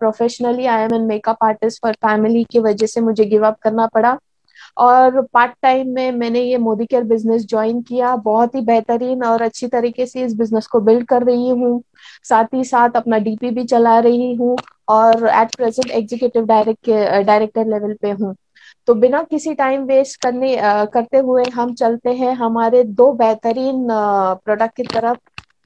Professionally I am an makeup artist, पर family की वजह से मुझे गिव अप करना पड़ा। और पार्ट टाइम में मैंने ये मोदी केयर बिजनेस ज्वाइन किया। बहुत ही बेहतरीन और अच्छी तरीके से इस बिजनेस को बिल्ड कर रही हूँ। साथ ही साथ अपना डीपी भी चला रही हूँ, और at present executive director level पे हूँ। तो बिना किसी टाइम वेस्ट करते हुए हम चलते हैं हमारे दो बेहतरीन प्रोडक्ट की तरफ,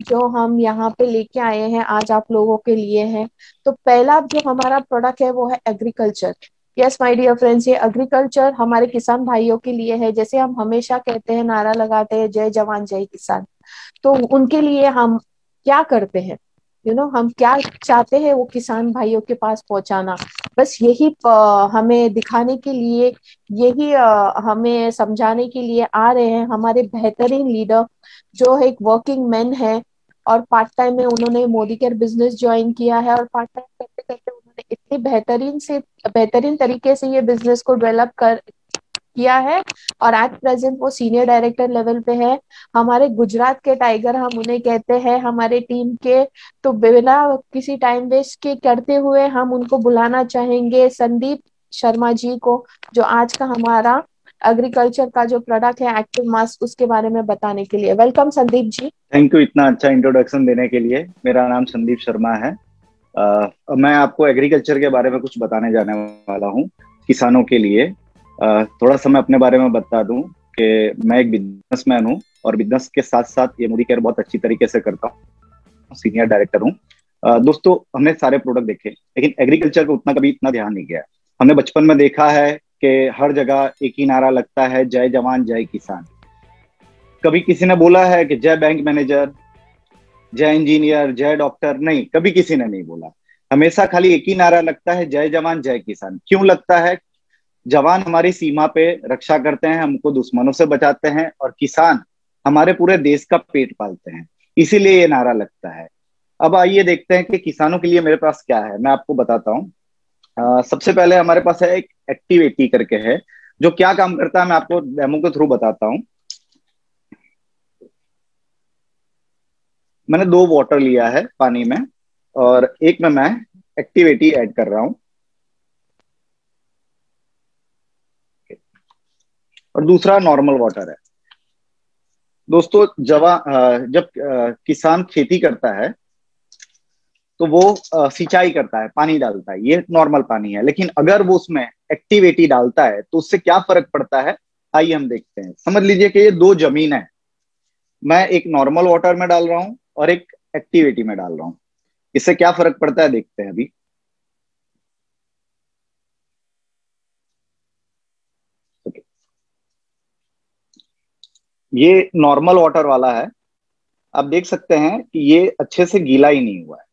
जो हम यहाँ पे लेके आए हैं आज आप लोगों के लिए हैं। तो पहला जो हमारा प्रोडक्ट है वो है agriculture. Yes my dear friends, ये एग्रीकल्चर हमारे किसान भाइयों के लिए है। जैसे हम हमेशा कहते हैं, नारा लगाते हैं, जय जवान जय किसान। तो उनके लिए हम क्या करते हैं, हम क्या चाहते हैं वो किसान भाइयों के पास पहुंचाना। बस यही हमें दिखाने के लिए, यही हमें समझाने के लिए आ रहे हैं हमारे बेहतरीन लीडर, जो एक वर्किंग मैन है और पार्ट टाइम में उन्होंने मोदी केयर बिजनेस ज्वाइन किया है। और पार्ट टाइम करते करते उन्होंने इतनी बेहतरीन तरीके से ये बिजनेस को डेवलप कर किया है। और एट प्रेजेंट वो सीनियर डायरेक्टर लेवल पे है। हमारे गुजरात के टाइगर हम उन्हें कहते हैं, हमारे टीम के। तो बिना किसी टाइम वेस्ट के करते हुए हम उनको बुलाना चाहेंगे संदीप शर्मा जी को, जो आज का हमारा एग्रीकल्चर का जो प्रोडक्ट है एक्टिव मास्क, उसके बारे में बताने के लिए। Welcome Sandeep ji. Thank you इतना अच्छा इंट्रोडक्शन देने के लिए। मेरा नाम संदीप शर्मा है। मैं आपको एग्रीकल्चर के बारे में कुछ बताने जाने वाला हूँ किसानों के लिए। थोड़ा सा मैं अपने बारे में बता दूं कि मैं एक बिजनेसमैन हूँ और बिजनेस के साथ साथ ये मोदी केयर बहुत अच्छी तरीके से करता हूँ, सीनियर डायरेक्टर हूँ। दोस्तों, हमने सारे प्रोडक्ट देखे लेकिन एग्रीकल्चर को उतना कभी इतना ध्यान नहीं गया। हमने बचपन में देखा है कि हर जगह एक ही नारा लगता है, जय जवान जय किसान। कभी किसी ने बोला है कि जय बैंक मैनेजर, जय इंजीनियर, जय डॉक्टर? नहीं, कभी किसी ने नहीं बोला। हमेशा खाली एक ही नारा लगता है, जय जवान जय किसान। क्यों लगता है? जवान हमारी सीमा पे रक्षा करते हैं, हमको दुश्मनों से बचाते हैं, और किसान हमारे पूरे देश का पेट पालते हैं, इसीलिए ये नारा लगता है। अब आइए देखते हैं कि किसानों के लिए मेरे पास क्या है, मैं आपको बताता हूँ। सबसे पहले हमारे पास है एक एक्टिव 80 करके है, जो क्या काम करता है मैं आपको डेमो के थ्रू बताता हूँ। मैंने 2 वाटर लिया है पानी में, और एक में मैं एक्टिव 80 ऐड कर रहा हूँ, और दूसरा नॉर्मल वाटर है। दोस्तों, जब किसान खेती करता है तो वो सिंचाई करता है, पानी डालता है, ये नॉर्मल पानी है। लेकिन अगर वो उसमें एक्टिव 80 डालता है तो उससे क्या फर्क पड़ता है, आइए हम देखते हैं। समझ लीजिए कि ये 2 जमीन है, मैं एक नॉर्मल वाटर में डाल रहा हूँ और एक एक्टिव 80 में डाल रहा हूँ। इससे क्या फर्क पड़ता है देखते हैं अभी। ओके, ये नॉर्मल वाटर वाला है। आप देख सकते हैं कि ये अच्छे से गीला ही नहीं हुआ है,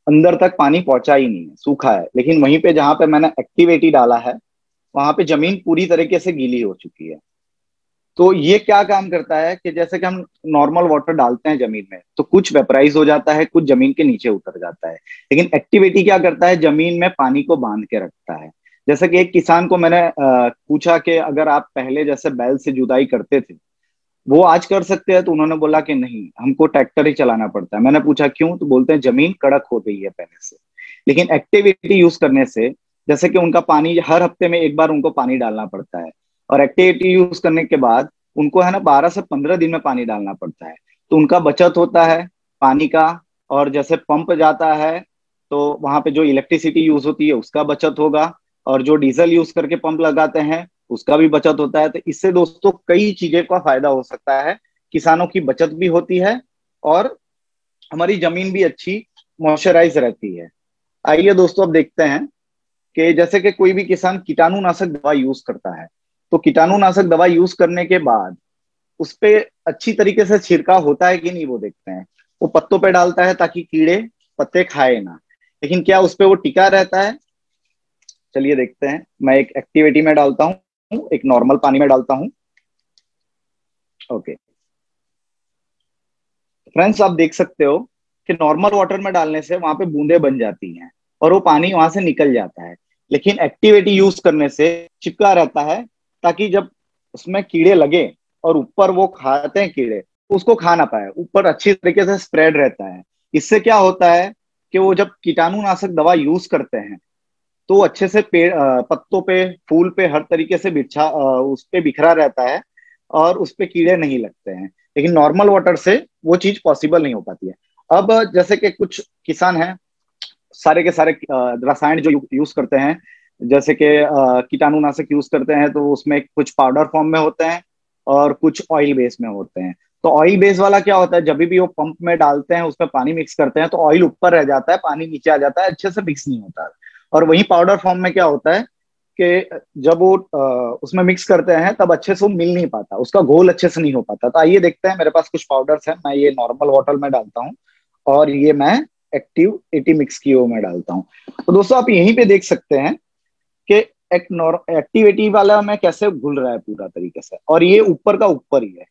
अंदर तक पानी पहुंचा ही नहीं है, सूखा है। लेकिन वहीं पे जहां पे मैंने एक्टिव 80 डाला है, वहां पे जमीन पूरी तरीके से गीली हो चुकी है। तो ये क्या काम करता है कि जैसे कि हम नॉर्मल वाटर डालते हैं जमीन में तो कुछ वेपराइज हो जाता है, कुछ जमीन के नीचे उतर जाता है। लेकिन एक्टिव 80 क्या करता है, जमीन में पानी को बांध के रखता है। जैसे कि एक किसान को मैंने पूछा कि अगर आप पहले जैसे बैल से जुताई करते थे, वो आज कर सकते हैं? तो उन्होंने बोला कि नहीं, हमको ट्रैक्टर ही चलाना पड़ता है। मैंने पूछा क्यों? तो बोलते हैं जमीन कड़क हो गई है पहले से। लेकिन एक्टिव 80 यूज करने से, जैसे कि उनका पानी हर हफ्ते में एक बार उनको पानी डालना पड़ता है, और एक्टिव 80 यूज करने के बाद उनको है ना 12 से 15 दिन में पानी डालना पड़ता है। तो उनका बचत होता है पानी का। और जैसे पंप जाता है तो वहां पे जो इलेक्ट्रिसिटी यूज होती है उसका बचत होगा, और जो डीजल यूज करके पंप लगाते हैं उसका भी बचत होता है। तो इससे दोस्तों कई चीजें का फायदा हो सकता है। किसानों की बचत भी होती है, और हमारी जमीन भी अच्छी मॉइस्चराइज रहती है। आइए दोस्तों, अब देखते हैं कि जैसे कि कोई भी किसान कीटाणुनाशक दवा यूज करता है, तो कीटाणुनाशक दवा यूज करने के बाद उस पे अच्छी तरीके से छिड़काव होता है कि नहीं, वो देखते हैं। वो पत्तों पे डालता है ताकि कीड़े पत्ते खाए ना, लेकिन क्या उस पे वो टिका रहता है? चलिए देखते हैं। मैं एक एक्टिव 80 में डालता हूँ, एक नॉर्मल पानी में डालता हूँ। ओके फ्रेंड्स, आप देख सकते हो कि नॉर्मल वाटर में डालने से वहां पे बूंदे बन जाती हैं और वो पानी वहां से निकल जाता है। लेकिन एक्टिव 80 यूज करने से चिपका रहता है, ताकि जब उसमें कीड़े लगे और ऊपर वो खाते हैं कीड़े, उसको खा ना पाए, ऊपर अच्छी तरीके से स्प्रेड रहता है। इससे क्या होता है कि वो जब कीटाणुनाशक दवा यूज करते हैं तो वो अच्छे से पेड़ पत्तों पे, फूल पे, हर तरीके से उस पे बिखरा रहता है और उस पे कीड़े नहीं लगते हैं। लेकिन नॉर्मल वाटर से वो चीज पॉसिबल नहीं हो पाती है। अब जैसे कि कुछ किसान हैं, सारे के सारे रसायन जो यूज करते हैं, जैसे कि कीटाणुनाशक यूज करते हैं, तो उसमें कुछ पाउडर फॉर्म में होते हैं और कुछ ऑयल बेस में होते हैं। तो ऑयल बेस वाला क्या होता है, जब भी वो पंप में डालते हैं, उसमें पानी मिक्स करते हैं, तो ऑयल ऊपर रह जाता है, पानी नीचे आ जाता है, अच्छे से मिक्स नहीं होता है। और वही पाउडर फॉर्म में क्या होता है कि जब वो उसमें मिक्स करते हैं तब अच्छे से वो मिल नहीं पाता, उसका घोल अच्छे से नहीं हो पाता। तो आइए देखते हैं, मेरे पास कुछ पाउडर्स हैं, मैं ये नॉर्मल वाटर में डालता हूँ और ये मैं एक्टिव 80 मिक्स की वो में डालता हूँ। तो दोस्तों आप यहीं पे देख सकते हैं कि एक एक्टिविटी वाला में कैसे घुल रहा है पूरा तरीके से, और ये ऊपर का ऊपर ही है।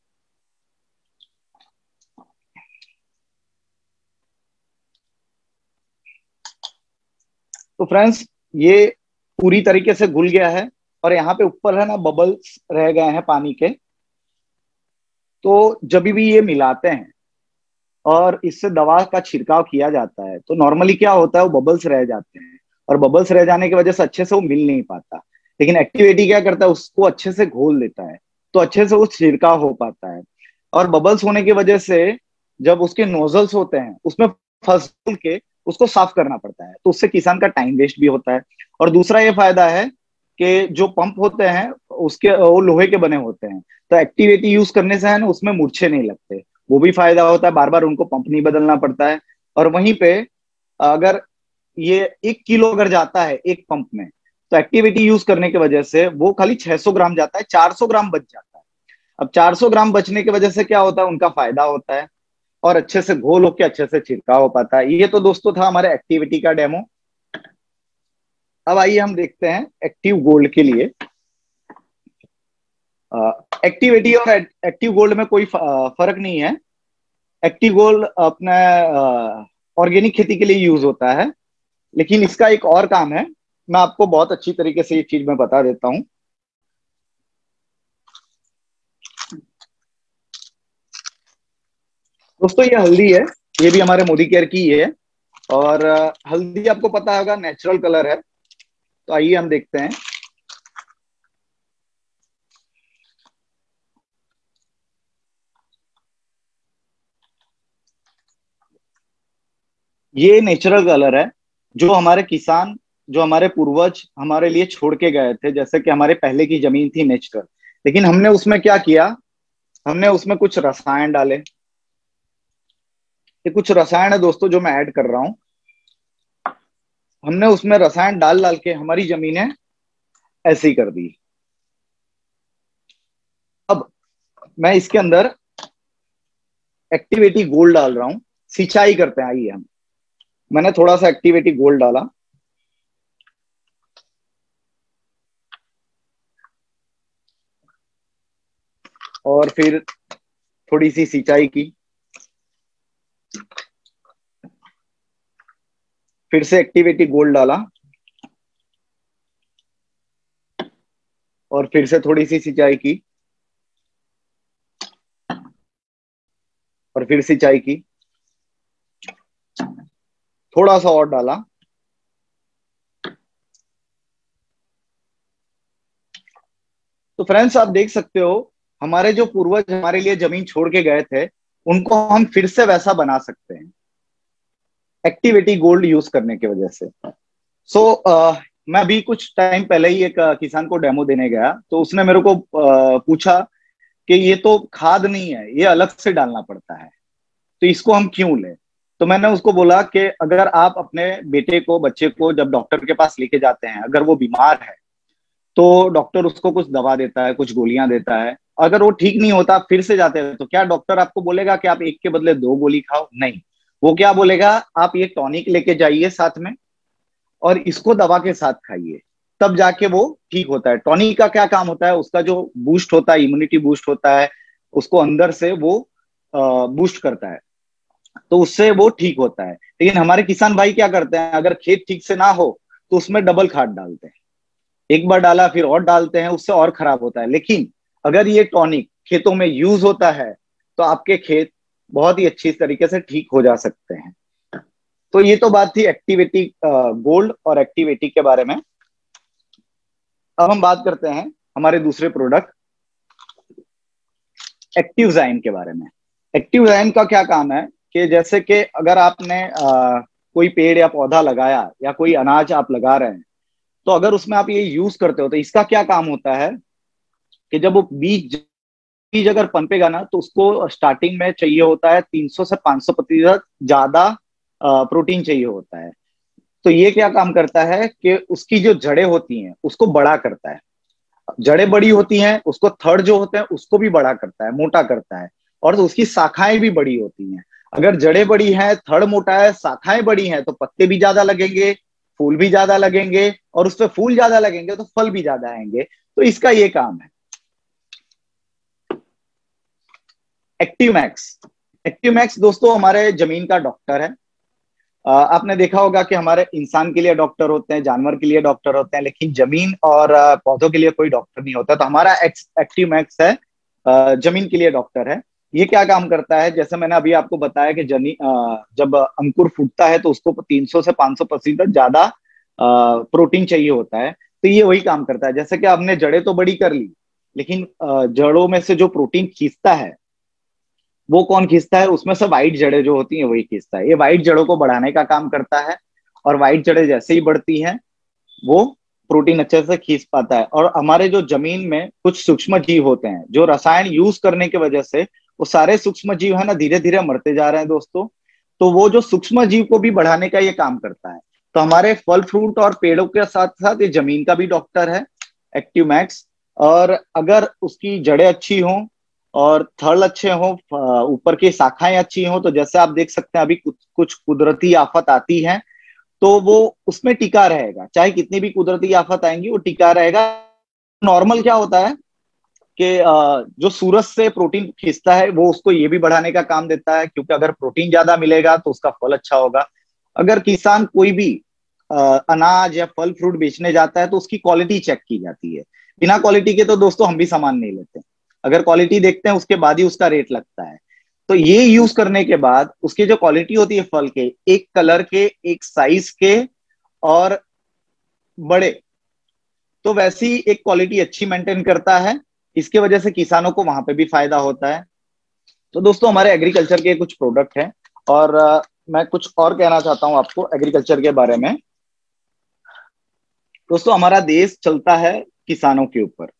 तो फ्रेंड्स, ये पूरी तरीके से घुल गया है और यहाँ पे ऊपर है ना बबल्स रह गए हैं पानी के। तो जब भी ये मिलाते हैं और इससे दवा का छिड़काव किया जाता है तो नॉर्मली क्या होता है, वो बबल्स रह जाते हैं, और बबल्स रह जाने की वजह से अच्छे से वो मिल नहीं पाता। लेकिन एक्टिविटी क्या करता है, उसको अच्छे से घोल देता है, तो अच्छे से वो छिड़काव हो पाता है। और बबल्स होने की वजह से जब उसके नोजल्स होते हैं उसमें फंस के उसको साफ करना पड़ता है, तो उससे किसान का टाइम वेस्ट भी होता है। और दूसरा ये फायदा है कि जो पंप होते हैं उसके वो लोहे के बने होते हैं, तो एक्टिविटी यूज करने से है ना उसमें मूर्छे नहीं लगते, वो भी फायदा होता है, बार बार उनको पंप नहीं बदलना पड़ता है। और वहीं पे अगर ये 1 किलो अगर जाता है एक पंप में, तो एक्टिविटी यूज करने की वजह से वो खाली 600 ग्राम जाता है, 400 ग्राम बच जाता है। अब 400 ग्राम बचने की वजह से क्या होता है, उनका फायदा होता है और अच्छे से घोल होके अच्छे से छिड़काव हो पाता है। ये तो दोस्तों था हमारे एक्टिविटी का डेमो। अब आइए हम देखते हैं एक्टिव गोल्ड के लिए। एक्टिविटी और एक्टिव गोल्ड में कोई फर्क नहीं है। एक्टिव गोल्ड अपना ऑर्गेनिक खेती के लिए यूज होता है, लेकिन इसका एक और काम है, मैं आपको बहुत अच्छी तरीके से ये चीज मैं बता देता हूँ। दोस्तों ये हल्दी है, ये भी हमारे मोदी केयर की ही है, और हल्दी आपको पता होगा नेचुरल कलर है। तो आइए हम देखते हैं। ये नेचुरल कलर है जो हमारे किसान, जो हमारे पूर्वज हमारे लिए छोड़ के गए थे। जैसे कि हमारे पहले की जमीन थी नेचुरल, लेकिन हमने उसमें क्या किया, हमने उसमें कुछ रसायन डाले। ये कुछ रसायन है दोस्तों जो मैं ऐड कर रहा हूँ। हमने उसमें रसायन डाल डाल के हमारी जमीनें ऐसी कर दी। अब मैं इसके अंदर एक्टिविटी गोल्ड डाल रहा हूँ, सिंचाई करते हैं। आइए हम, मैंने थोड़ा सा एक्टिविटी गोल्ड डाला और फिर थोड़ी सी सिंचाई की, फिर से एक्टिविटी गोल्ड डाला और फिर से थोड़ी सी सिंचाई की और फिर सिंचाई की, थोड़ा सा और डाला। तो फ्रेंड्स आप देख सकते हो, हमारे जो पूर्वज हमारे लिए जमीन छोड़ के गए थे, उनको हम फिर से वैसा बना सकते हैं एक्टिविटी गोल्ड यूज करने की वजह से। मैं अभी कुछ टाइम पहले ही एक किसान को डेमो देने गया, तो उसने मेरे को पूछा कि ये तो खाद नहीं है, ये अलग से डालना पड़ता है, तो इसको हम क्यों लें। तो मैंने उसको बोला कि अगर आप अपने बेटे को, बच्चे को जब डॉक्टर के पास लेके जाते हैं, अगर वो बीमार है तो डॉक्टर उसको कुछ दवा देता है, कुछ गोलियां देता है। अगर वो ठीक नहीं होता, फिर से जाते हैं, तो क्या डॉक्टर आपको बोलेगा कि आप एक के बदले 2 गोली खाओ? नहीं, वो क्या बोलेगा, आप ये टॉनिक लेके जाइए साथ में और इसको दवा के साथ खाइए, तब जाके वो ठीक होता है। टॉनिक का क्या काम होता है, उसका जो बूस्ट होता है, इम्यूनिटी बूस्ट होता है, उसको अंदर से वो बूस्ट करता है, तो उससे वो ठीक होता है। लेकिन हमारे किसान भाई क्या करते हैं, अगर खेत ठीक से ना हो तो उसमें डबल खाद डालते हैं, एक बार डाला फिर और डालते हैं, उससे और खराब होता है। लेकिन अगर ये टॉनिक खेतों में यूज होता है तो आपके खेत बहुत ही अच्छी तरीके से ठीक हो जा सकते हैं। तो ये तो बात थी एक्टिविटी गोल्ड और एक्टिविटी के बारे में। अब हम बात करते हैं हमारे दूसरे प्रोडक्ट एक्टिवजाइन के बारे में। एक्टिवजाइन का क्या काम है कि जैसे कि अगर आपने कोई पेड़ या पौधा लगाया या कोई अनाज आप लगा रहे हैं, तो अगर उसमें आप ये यूज करते हो तो इसका क्या काम होता है कि जब वो बीज बीज अगर पनपेगा ना, तो उसको स्टार्टिंग में चाहिए होता है 300 से 500% ज्यादा प्रोटीन चाहिए होता है। तो ये क्या काम करता है कि उसकी जो जड़ें होती हैं उसको बड़ा करता है। जड़ें बड़ी होती हैं, उसको थड़ जो होते हैं उसको भी बड़ा करता है, मोटा करता है, और तो उसकी शाखाएं भी बड़ी होती हैं। अगर जड़ें बड़ी हैं, थड़ मोटा है, शाखाएं बड़ी हैं, तो पत्ते भी ज्यादा लगेंगे, फूल भी ज्यादा लगेंगे, और उस पर फूल ज्यादा लगेंगे तो फल भी ज्यादा आएंगे। तो इसका ये काम है। एक्टिवमैक्स। एक्टिवमैक्स दोस्तों हमारे जमीन का डॉक्टर है। आपने देखा होगा कि हमारे इंसान के लिए डॉक्टर होते हैं, जानवर के लिए डॉक्टर होते हैं, लेकिन जमीन और पौधों के लिए कोई डॉक्टर नहीं होता। तो हमारा एक्टिवमैक्स है, जमीन के लिए डॉक्टर है। ये क्या काम करता है, जैसे मैंने अभी आपको बताया कि जब अंकुर फूटता है तो उसको 300 से 500% ज्यादा प्रोटीन चाहिए होता है। तो ये वही काम करता है। जैसे कि आपने जड़ें तो बड़ी कर ली, लेकिन जड़ों में से जो प्रोटीन खींचता है वो कौन खींचता है? उसमें से व्हाइट जड़ें जो होती हैं वही खींचता है। ये व्हाइट जड़ों को बढ़ाने का काम करता है, और व्हाइट जड़ें जैसे ही बढ़ती हैं वो प्रोटीन अच्छे से खींच पाता है। और हमारे जो जमीन में कुछ सूक्ष्म जीव होते हैं, जो रसायन यूज करने की वजह से वो सारे सूक्ष्म जीव है ना धीरे धीरे मरते जा रहे हैं दोस्तों। तो वो जो सूक्ष्म जीव को भी बढ़ाने का ये काम करता है। तो हमारे फल फ्रूट और पेड़ों के साथ साथ ये जमीन का भी डॉक्टर है एक्टिवमैक्स। और अगर उसकी जड़ें अच्छी हों और थड़ अच्छे हों, ऊपर की शाखाएं अच्छी हों, तो जैसे आप देख सकते हैं अभी कुछ कुछ कुदरती आफत आती है तो वो उसमें टिका रहेगा। चाहे कितनी भी कुदरती आफत आएंगी वो टिका रहेगा। नॉर्मल क्या होता है कि जो सूरज से प्रोटीन खींचता है वो उसको ये भी बढ़ाने का काम देता है, क्योंकि अगर प्रोटीन ज्यादा मिलेगा तो उसका फल अच्छा होगा। अगर किसान कोई भी अनाज या फल फ्रूट बेचने जाता है तो उसकी क्वालिटी चेक की जाती है। बिना क्वालिटी के तो दोस्तों हम भी सामान नहीं लेते, अगर क्वालिटी देखते हैं उसके बाद ही उसका रेट लगता है। तो ये यूज करने के बाद उसकी जो क्वालिटी होती है फल के, एक कलर के, एक साइज के, और बड़े, तो वैसी एक क्वालिटी अच्छी मेंटेन करता है। इसके वजह से किसानों को वहां पे भी फायदा होता है। तो दोस्तों हमारे एग्रीकल्चर के कुछ प्रोडक्ट हैं, और मैं कुछ और कहना चाहता हूं आपको एग्रीकल्चर के बारे में। दोस्तों हमारा देश चलता है किसानों के ऊपर।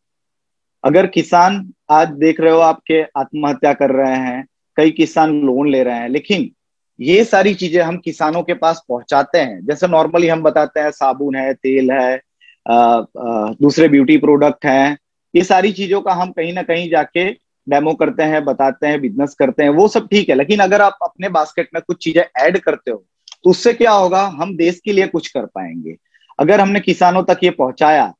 अगर किसान, आज देख रहे हो आपके आत्महत्या कर रहे हैं, कई किसान लोन ले रहे हैं, लेकिन ये सारी चीजें हम किसानों के पास पहुंचाते हैं। जैसे नॉर्मली हम बताते हैं साबुन है, तेल है, दूसरे ब्यूटी प्रोडक्ट हैं, ये सारी चीजों का हम कहीं ना कहीं जाके डेमो करते हैं, बताते हैं, बिजनेस करते हैं, वो सब ठीक है। लेकिन अगर आप अपने बास्केट में कुछ चीजें ऐड करते हो तो उससे क्या होगा, हम देश के लिए कुछ कर पाएंगे। अगर हमने किसानों तक ये पहुंचाया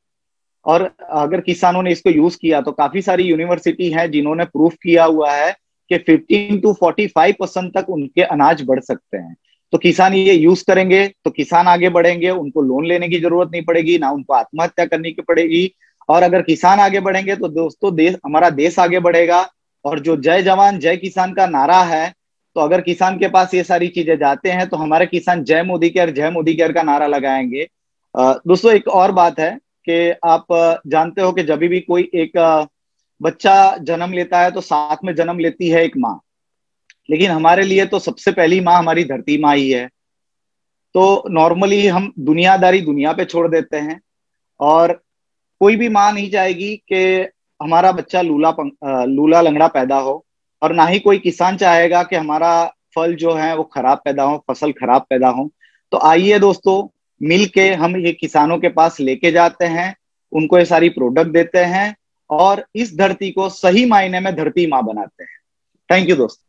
और अगर किसानों ने इसको यूज किया, तो काफी सारी यूनिवर्सिटी हैं जिन्होंने प्रूफ किया हुआ है कि 15 to 45% तक उनके अनाज बढ़ सकते हैं। तो किसान ये यूज करेंगे तो किसान आगे बढ़ेंगे, उनको लोन लेने की जरूरत नहीं पड़ेगी, ना उनको आत्महत्या करनी की पड़ेगी। और अगर किसान आगे बढ़ेंगे तो दोस्तों देश, हमारा देश आगे बढ़ेगा। और जो जय जवान जय किसान का नारा है, तो अगर किसान के पास ये सारी चीजें जाते हैं तो हमारे किसान जय मोदी केयर, जय मोदी केयर का नारा लगाएंगे। दोस्तों एक और बात है कि आप जानते हो कि जब भी कोई एक बच्चा जन्म लेता है तो साथ में जन्म लेती है एक माँ, लेकिन हमारे लिए तो सबसे पहली माँ हमारी धरती माँ ही है। तो नॉर्मली हम दुनियादारी दुनिया पे छोड़ देते हैं, और कोई भी माँ नहीं चाहेगी कि हमारा बच्चा लूला लंगड़ा पैदा हो, और ना ही कोई किसान चाहेगा कि हमारा फल जो है वो खराब पैदा हो, फसल खराब पैदा हो। तो आइए दोस्तों, मिल के हम ये किसानों के पास लेके जाते हैं, उनको ये सारी प्रोडक्ट देते हैं, और इस धरती को सही मायने में धरती माँ बनाते हैं। थैंक यू दोस्तों।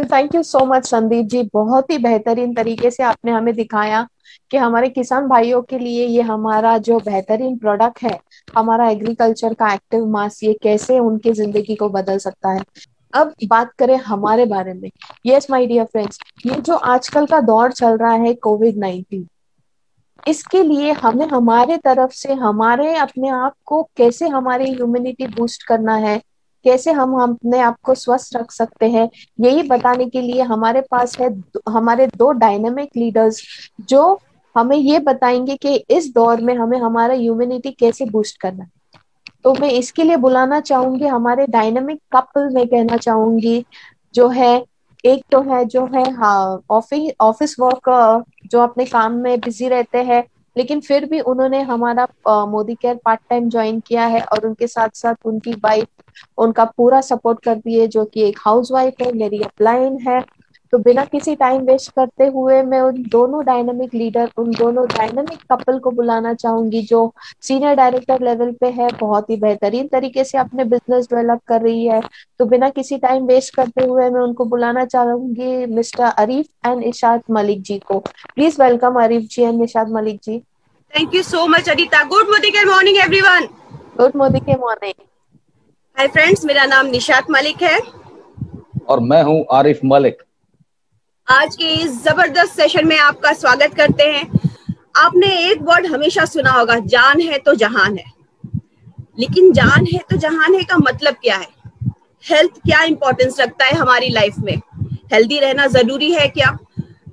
Thank you so much Sandeep ji, बहुत ही बेहतरीन तरीके से आपने हमें दिखाया कि हमारे किसान भाइयों के लिए ये हमारा जो बेहतरीन प्रोडक्ट है, हमारा एग्रीकल्चर का एक्टिव मास, ये कैसे उनकी जिंदगी को बदल सकता है। अब बात करें हमारे बारे में। यस माय डियर फ्रेंड्स, ये जो आजकल का दौर चल रहा है कोविड-19, इसके लिए हमें हमारे तरफ से हमारे अपने आप को कैसे हमारी इम्यूनिटी बूस्ट करना है, कैसे हम अपने आप को स्वस्थ रख सकते हैं, यही बताने के लिए हमारे पास है हमारे दो डायनेमिक लीडर्स, जो हमें ये बताएंगे कि इस दौर में हमें हमारा इम्यूनिटी कैसे बूस्ट करना है। तो मैं इसके लिए बुलाना चाहूंगी हमारे डायनेमिक कपल में कहना चाहूंगी, जो है एक तो है जो है हाँ ऑफिस ऑफिस वर्क, जो अपने काम में बिजी रहते हैं, लेकिन फिर भी उन्होंने हमारा Modi care part time join किया है, और उनके साथ साथ उनकी वाइफ उनका पूरा सपोर्ट करती है, जो कि एक हाउस वाइफ है, मेरी अपलाइन है। तो बिना किसी टाइम वेस्ट करते हुए मैं उन दोनों डायनामिक लीडर, उन दोनों डायनामिक कपल को बुलाना चाहूंगी, जो सीनियर डायरेक्टर लेवल पे है, बहुत ही बेहतरीन तरीके से अपने बिजनेस डेवलप कर रही है। तो बिना किसी टाइम वेस्ट करते हुए मैं उनको बुलाना चाहूंगी, मिस्टर अरीफ एंड इशाद मलिक जी को। Please welcome Arif ji and Ishad Malik ji. Thank you so much, Adita. Good morning, everyone. Good Modi के मॉर्निंग। Hi friends, मेरा नाम निशात मलिक है और मैं हूं आरिफ मलिक। आज के इस जबरदस्त सेशन में आपका स्वागत करते हैं। आपने एक वर्ड हमेशा सुना होगा, जान है तो जहान है। लेकिन जान है तो जहान है का मतलब क्या है? हेल्थ क्या इंपॉर्टेंस रखता है हमारी लाइफ में? हेल्दी रहना जरूरी है क्या?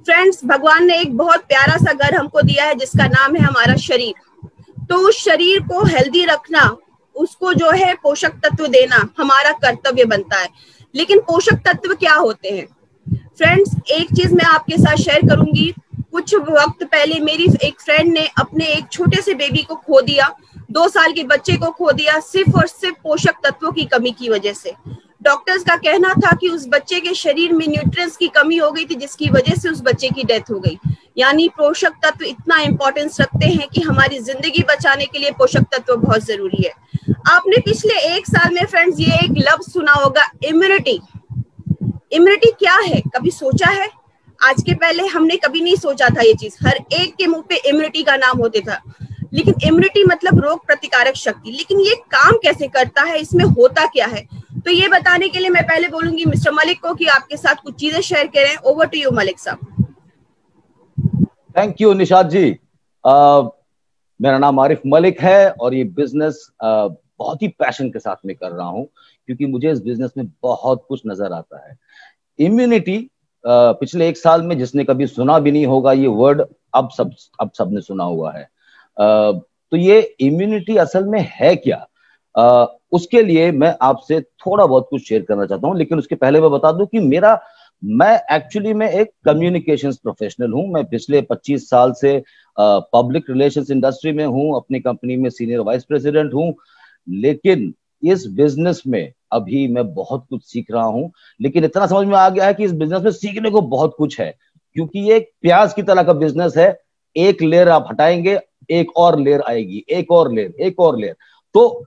फ्रेंड्स, भगवान ने एक बहुत प्यारा सा घर हमको दिया है जिसका नाम है हमारा शरीर। तो उस शरीर को हेल्दी रखना, उसको जो है पोषक तत्व देना हमारा कर्तव्य बनता है। लेकिन पोषक तत्व क्या होते हैं? फ्रेंड्स, एक चीज मैं आपके साथ शेयर करूंगी। कुछ वक्त पहले मेरी एक फ्रेंड ने अपने एक छोटे से बेबी को खो दिया, 2 साल के बच्चे को खो दिया, सिर्फ और सिर्फ पोषक तत्वों की कमी की वजह से। डॉक्टर्स का कहना था कि उस बच्चे के शरीर में न्यूट्रिएंट्स की कमी हो गई थी, जिसकी वजह से उस बच्चे की डेथ हो गई। यानी पोषक तत्व इतना इंपॉर्टेंस रखते हैं कि हमारी जिंदगी बचाने के लिए पोषक तत्व बहुत जरूरी है। आपने पिछले 1 साल में फ्रेंड्स ये एक लफ्ज सुना होगा, इम्यूनिटी। इम्यूनिटी क्या है, कभी सोचा है? आज के पहले हमने कभी नहीं सोचा था ये चीज। हर एक के मुंह पे इम्यूनिटी का नाम होता था, लेकिन इम्यूनिटी मतलब रोग प्रतिकारक शक्ति। लेकिन ये काम कैसे करता है, इसमें होता क्या है? तो ये बताने के लिए मैं पहले बोलूंगी मिस्टर मलिक को कि आपके साथ कुछ चीजें शेयर करें। ओवर टू यू मलिक साहब। थैंक यू निशात जी। मेरा नाम आरिफ मलिक है और ये बिजनेस बहुत ही पैशन के साथ में कर रहा हूँ, क्योंकि मुझे इस बिजनेस में बहुत कुछ नजर आता है। इम्यूनिटी, पिछले 1 साल में जिसने कभी सुना भी नहीं होगा ये वर्ड, अब सबने सुना हुआ है। तो ये इम्यूनिटी असल में है क्या, उसके लिए मैं आपसे थोड़ा बहुत कुछ शेयर करना चाहता हूं। लेकिन उसके पहले मैं बता दूं कि मैं एक्चुअली में एक कम्युनिकेशंस प्रोफेशनल हूं। मैं पिछले 25 साल से पब्लिक रिलेशंस इंडस्ट्री में हूं, अपनी कंपनी में सीनियर वाइस प्रेसिडेंट हूं। लेकिन इस बिजनेस में अभी मैं बहुत कुछ सीख रहा हूं। लेकिन इतना समझ में आ गया है कि इस बिजनेस में सीखने को बहुत कुछ है, क्योंकि ये एक प्याज की तरह का बिजनेस है। एक लेयर आप हटाएंगे, एक और लेयर आएगी, एक और लेयर, एक और लेयर। तो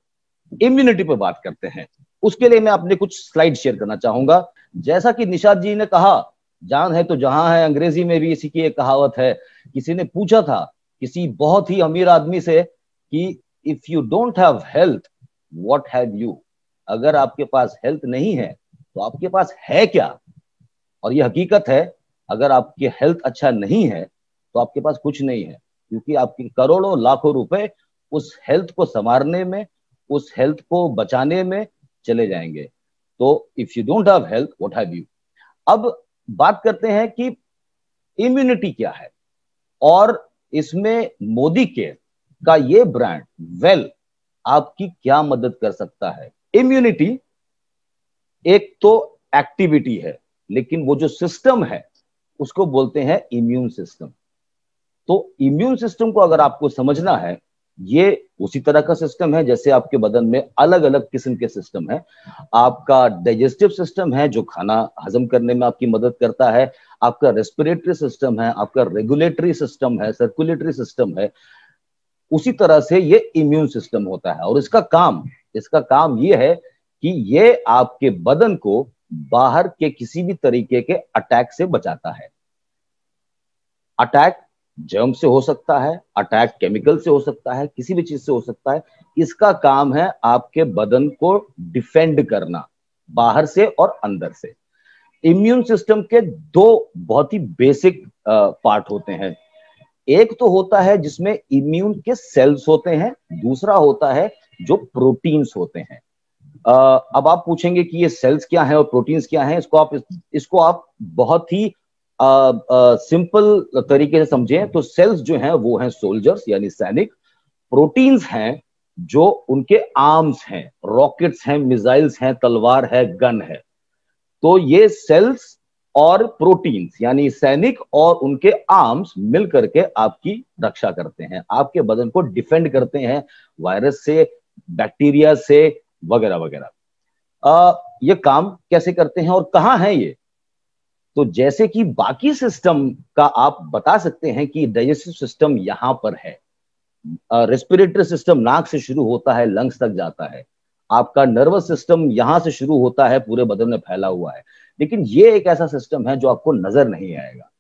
इम्यूनिटी पे बात करते हैं। उसके लिए मैं अपने कुछ स्लाइड शेयर करना चाहूंगा। जैसा कि निशात जी ने कहा, जान है तो जहां है, अंग्रेजी में भी इसी की एक कहावत है। किसी ने पूछा था किसी बहुत ही अमीर आदमी से कि if you don't have health what have you, अगर आपके पास हेल्थ नहीं है तो आपके पास है क्या? और ये हकीकत है, अगर आपकी हेल्थ अच्छा नहीं है तो आपके पास कुछ नहीं है, क्योंकि आपके करोड़ों लाखों रुपए उस हेल्थ को संवारने में, उस हेल्थ को बचाने में चले जाएंगे। तो if you don't have health what have you. अब बात करते हैं कि इम्यूनिटी क्या है, और इसमें मोदी केयर का ये ब्रांड आपकी क्या मदद कर सकता है। इम्यूनिटी एक तो एक्टिविटी है, लेकिन वो जो सिस्टम है उसको बोलते हैं इम्यून सिस्टम। तो इम्यून सिस्टम को अगर आपको समझना है, ये उसी तरह का सिस्टम है जैसे आपके बदन में अलग अलग किस्म के सिस्टम है। आपका डाइजेस्टिव सिस्टम है जो खाना हजम करने में आपकी मदद करता है, आपका रेस्पिरेटरी सिस्टम है, आपका रेगुलेटरी सिस्टम है, सर्कुलेटरी सिस्टम है। उसी तरह से ये इम्यून सिस्टम होता है, और इसका काम ये है कि ये आपके बदन को बाहर के किसी भी तरीके के अटैक से बचाता है। अटैक जर्म से हो सकता है, अटैक केमिकल से हो सकता है, किसी भी चीज से हो सकता है। इसका काम है आपके बदन को डिफेंड करना, बाहर से और अंदर से। इम्यून सिस्टम के 2 बहुत ही बेसिक पार्ट होते हैं। एक तो होता है जिसमें इम्यून के सेल्स होते हैं, दूसरा होता है जो प्रोटीन्स होते हैं। अब आप पूछेंगे कि ये सेल्स क्या है और प्रोटीन्स क्या है। इसको आप बहुत ही सिंपल तरीके से समझें तो सेल्स जो हैं वो हैं सोल्जर्स यानी सैनिक। प्रोटीन्स हैं जो उनके आर्म्स हैं, रॉकेट्स हैं, मिसाइल्स हैं, तलवार है, गन है। तो ये सेल्स और प्रोटीन्स यानी सैनिक और उनके आर्म्स मिलकर के आपकी रक्षा करते हैं, आपके बदन को डिफेंड करते हैं वायरस से, बैक्टीरिया से, वगैरह वगैरह। ये काम कैसे करते हैं और कहां है ये? तो जैसे कि बाकी सिस्टम का आप बता सकते हैं कि डाइजेस्टिव सिस्टम यहां पर है, रेस्पिरेटरी सिस्टम नाक से शुरू होता है, लंग्स तक जाता है, आपका नर्वस सिस्टम यहां से शुरू होता है, पूरे बदन में फैला हुआ है। लेकिन ये एक ऐसा सिस्टम है जो आपको नजर नहीं आएगा।